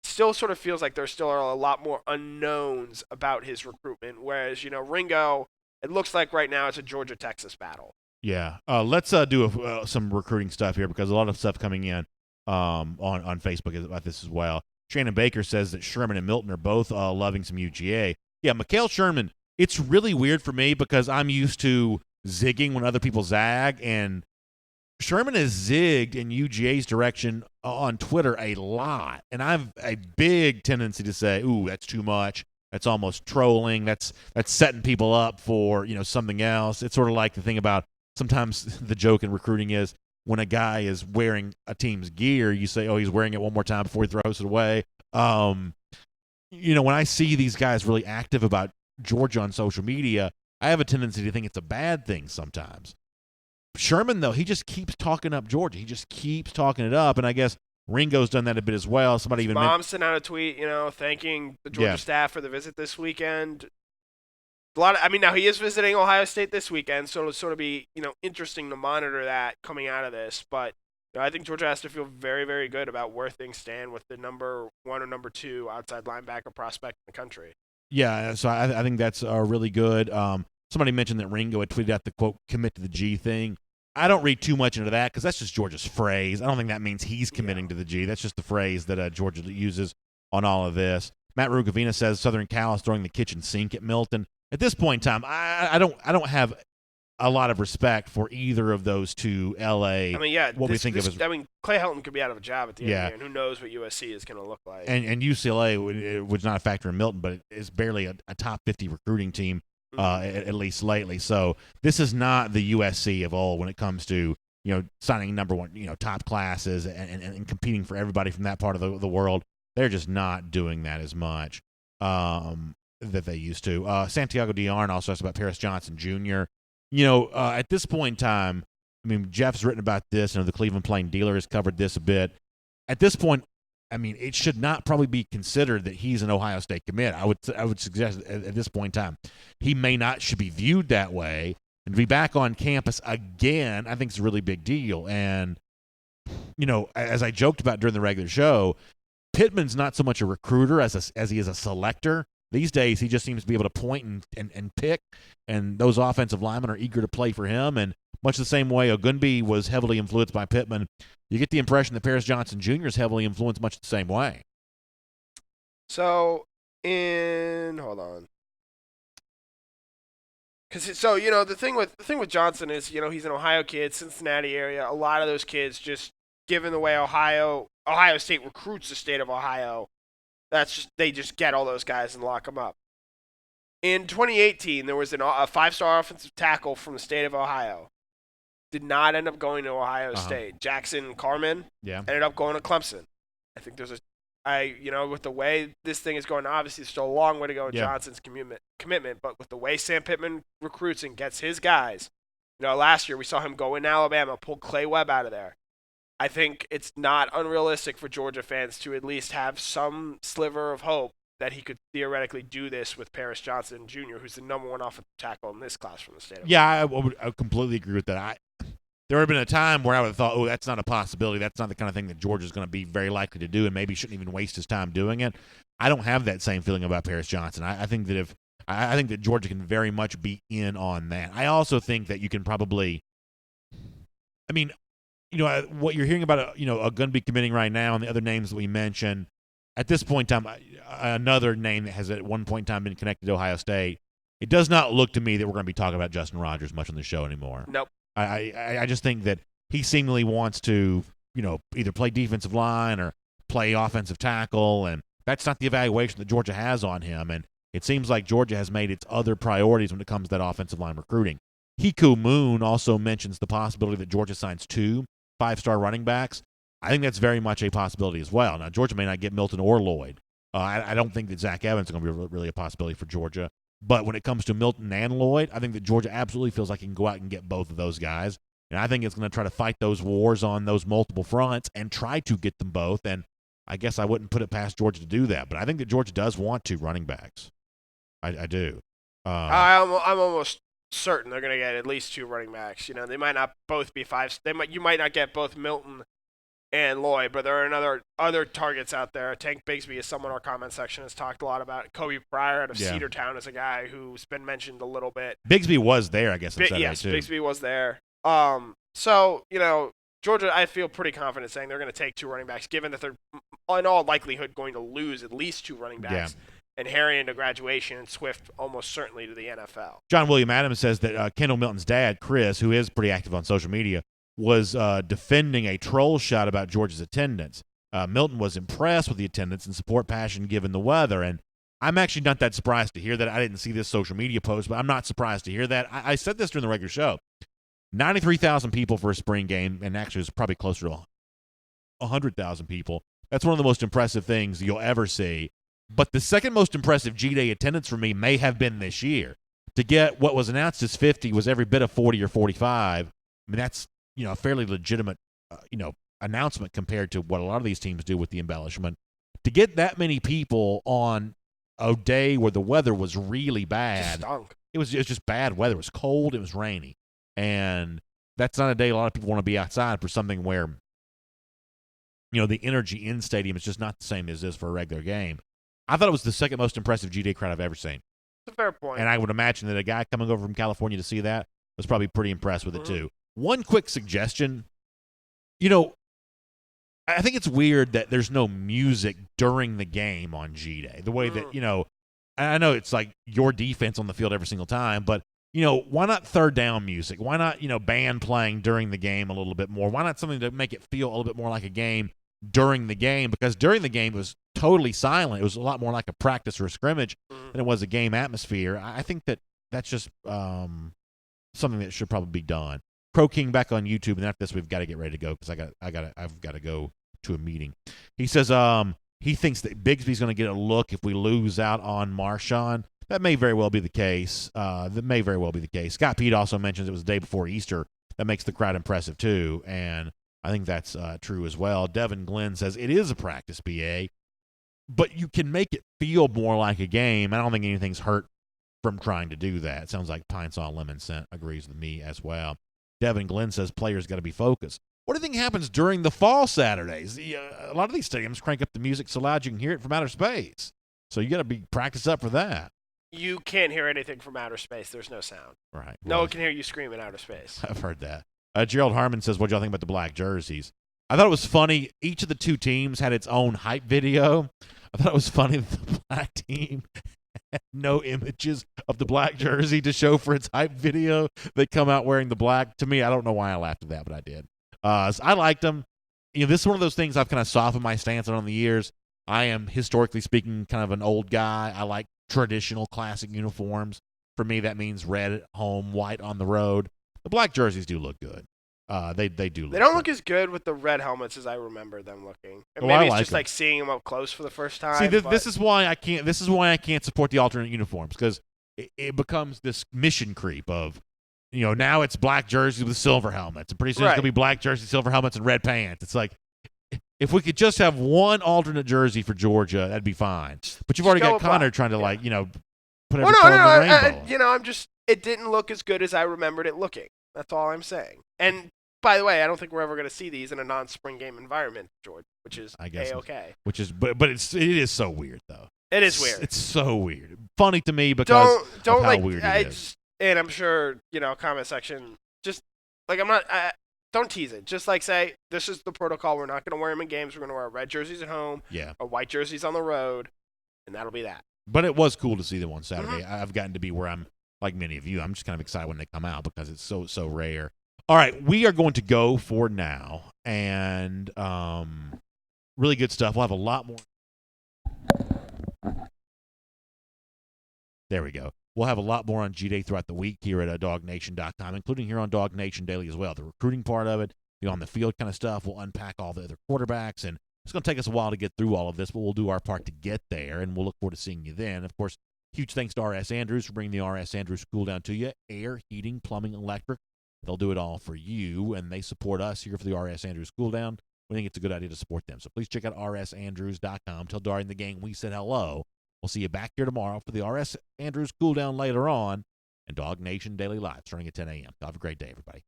still sort of feels like there still are a lot more unknowns about his recruitment, whereas, Ringo, it looks like right now it's a Georgia-Texas battle. Yeah. Let's do some recruiting stuff here, because a lot of stuff coming in on Facebook about this as well. Shannon Baker says that Sherman and Milton are both loving some UGA. Yeah, Mikael Sherman, it's really weird for me because I'm used to zigging when other people zag, and Sherman has zigged in UGA's direction on Twitter a lot, and I have a big tendency to say, ooh, that's too much. That's almost trolling. That's setting people up for, something else. It's sort of like the thing about sometimes the joke in recruiting is when a guy is wearing a team's gear, you say, oh, he's wearing it one more time before he throws it away. When I see these guys really active about Georgia on social media, I have a tendency to think it's a bad thing sometimes. Sherman, though, he just keeps talking up Georgia. He just keeps talking it up, and I guess Ringo's done that a bit as well. Somebody even Mom sent out a tweet, thanking the Georgia staff for the visit this weekend. Now he is visiting Ohio State this weekend, so it'll sort of be, interesting to monitor that coming out of this. But I think Georgia has to feel very, very good about where things stand with the number 1 or number 2 outside linebacker prospect in the country. Yeah, so I think that's really good. Somebody mentioned that Ringo had tweeted out the, quote, commit to the G thing. I don't read too much into that because that's just Georgia's phrase. I don't think that means he's committing to the G. That's just the phrase that Georgia uses on all of this. Matt Rugavina says Southern Cal is throwing the kitchen sink at Milton. At this point in time, I don't have a lot of respect for either of those two. LA. I mean, yeah. What we think of as. I mean, Clay Helton could be out of a job at the end of the Yeah. year, and who knows what USC is going to look like. And UCLA was not a factor in Milton, but it's barely a top 50 recruiting team, at least lately. So this is not the USC of old when it comes to signing number one top classes and competing for everybody from that part of the world. They're just not doing that as much that they used to. Santiago Diarn also asked about Paris Johnson Jr. At this point in time, I mean, Jeff's written about this, and the Cleveland Plain Dealer has covered this a bit. At this point, I mean, it should not probably be considered that he's an Ohio State commit. I would suggest at this point in time, he should be viewed that way. And to be back on campus again, I think it's a really big deal. And, as I joked about during the regular show, Pittman's not so much a recruiter as he is a selector. These days, he just seems to be able to point and pick, and those offensive linemen are eager to play for him. And much the same way Ogunbi was heavily influenced by Pittman, you get the impression that Paris Johnson Jr. is heavily influenced much the same way. So, hold on. The thing with Johnson is, he's an Ohio kid, Cincinnati area. A lot of those kids, just given the way Ohio State recruits the state of Ohio, they just get all those guys and lock them up. In 2018, there was a 5-star offensive tackle from the state of Ohio. Did not end up going to Ohio State. Jackson Carman ended up going to Clemson. I think with the way this thing is going, obviously there's still a long way to go with Johnson's commitment, but with the way Sam Pittman recruits and gets his guys, last year we saw him go in Alabama, pull Clay Webb out of there. I think it's not unrealistic for Georgia fans to at least have some sliver of hope that he could theoretically do this with Paris Johnson Jr., who's the number 1 offensive tackle in this class from the state of Ohio. I completely agree with that. There would have been a time where I would have thought, that's not a possibility. That's not the kind of thing that Georgia's going to be very likely to do, and maybe shouldn't even waste his time doing it. I don't have that same feeling about Paris Johnson. I think that Georgia can very much be in on that. I also think that you can probably, what you're hearing about, Ogunbi committing right now and the other names that we mentioned, at this point in time, another name that has at one point in time been connected to Ohio State, it does not look to me that we're going to be talking about Justin Rogers much on the show anymore. Nope. I just think that he seemingly wants to, either play defensive line or play offensive tackle, and that's not the evaluation that Georgia has on him. And it seems like Georgia has made its other priorities when it comes to that offensive line recruiting. Hiku Moon also mentions the possibility that Georgia signs 2 5-star running backs. I think that's very much a possibility as well. Now, Georgia may not get Milton or Lloyd. I don't think that Zach Evans is going to be really a possibility for Georgia. But when it comes to Milton and Lloyd, I think that Georgia absolutely feels like it can go out and get both of those guys. And I think it's going to try to fight those wars on those multiple fronts and try to get them both. And I guess I wouldn't put it past Georgia to do that. But I think that Georgia does want 2 running backs. I do. I'm almost certain they're going to get at least 2 running backs. They might not both be 5. You might not get both Milton and Lloyd, but there are other targets out there. Tank Bigsby is someone our comment section has talked a lot about. Kobe Pryor out of Cedartown is a guy who's been mentioned a little bit. Bigsby was there, I guess. Yes, too. Bigsby was there. Georgia, I feel pretty confident saying they're going to take 2 running backs, given that they're in all likelihood going to lose at least 2 running backs. And Harry into graduation, and Swift almost certainly to the NFL. John William Adams says that Kendall Milton's dad, Chris, who is pretty active on social media, was defending a troll shot about Georgia's attendance. Milton was impressed with the attendance and support passion given the weather, and I'm actually not that surprised to hear that. I didn't see this social media post, but I'm not surprised to hear that. I said this during the regular show. 93,000 people for a spring game, and actually it's probably closer to 100,000 people. That's one of the most impressive things you'll ever see. But the second most impressive G-Day attendance for me may have been this year. To get what was announced as 50 was every bit of 40 or 45. I mean, that's a fairly legitimate announcement compared to what a lot of these teams do with the embellishment. To get that many people on a day where the weather was really bad, it was just bad weather. It was cold. It was rainy, and that's not a day a lot of people want to be outside for something where the energy in stadium is just not the same as this for a regular game. I thought it was the second most impressive G-Day crowd I've ever seen. That's a fair point. And I would imagine that a guy coming over from California to see that was probably pretty impressed with it too. One quick suggestion, I think it's weird that there's no music during the game on G-Day. The way that, I know it's like your defense on the field every single time, but, why not third down music? Why not, band playing during the game a little bit more? Why not something to make it feel a little bit more like a game during the game? Because during the game it was totally silent. It was a lot more like a practice or a scrimmage than it was a game atmosphere. I think that that's just something that should probably be done. Crow King back on YouTube, and after this we've got to get ready to go because I've got to go to a meeting. He says he thinks that Bigsby's going to get a look if we lose out on Marshawn. That may very well be the case. Scott Pete also mentions it was the day before Easter. That makes the crowd impressive too, and I think that's true as well. Devin Glenn says it is a practice, BA, but you can make it feel more like a game. I don't think anything's hurt from trying to do that. It sounds like Pine Saw Lemon Scent agrees with me as well. Devin Glenn says players got to be focused. What do you think happens during the fall Saturdays? A lot of these stadiums crank up the music so loud you can hear it from outer space. So you got to be practiced up for that. You can't hear anything from outer space. There's no sound. Right. No one can hear you scream in outer space. I've heard that. Gerald Harmon says, what do y'all think about the black jerseys? I thought it was funny. Each of the two teams had its own hype video. I thought it was funny that the black team had no images of the black jersey to show for its hype video. They come out wearing the black. To me, I don't know why I laughed at that, but I did. So I liked them. This is one of those things I've kind of softened my stance on the years. I am, historically speaking, kind of an old guy. I like traditional classic uniforms. For me, that means red at home, white on the road. The black jerseys do look good. They do look They don't good. look as good with the red helmets as I remember them looking. And I maybe it's like just them. like seeing them up close for the first time. See, this is why I can't. This is why I can't support the alternate uniforms because it becomes this mission creep of, now it's black jerseys with silver helmets, and pretty soon it's gonna be black jerseys, silver helmets, and red pants. It's like, if we could just have one alternate jersey for Georgia, that'd be fine. But you've already got Connor trying to put every color in the rainbow. It didn't look as good as I remembered it looking. That's all I'm saying. And by the way, I don't think we're ever going to see these in a non-spring game environment, George, which is A-okay. But it is so weird though. It is weird. It's so weird. Funny to me because of how weird it is. And I'm sure, comment section, just, don't tease it. Just, say, this is the protocol. We're not going to wear them in games. We're going to wear red jerseys at home or white jerseys on the road, and that'll be that. But it was cool to see them on Saturday. I've gotten to be where I'm, like many of you, I'm just kind of excited when they come out because it's so rare. All right, we are going to go for now, and really good stuff. We'll have a lot more. There we go. We'll have a lot more on G-Day throughout the week here at DawgNation.com, including here on DawgNation Daily as well. The recruiting part of it, the on-the-field kind of stuff. We'll unpack all the other quarterbacks, and it's going to take us a while to get through all of this, but we'll do our part to get there, and we'll look forward to seeing you then. Of course, huge thanks to R.S. Andrews for bringing the R.S. Andrews School down to you. Air, heating, plumbing, electric. They'll do it all for you, and they support us here for the R.S. Andrews School Down. We think it's a good idea to support them. So please check out rsandrews.com. Tell Dari and the gang we said hello. We'll see you back here tomorrow for the R.S. Andrews Cool Down later on and Dog Nation Daily Live starting at 10 a.m. Have a great day, everybody.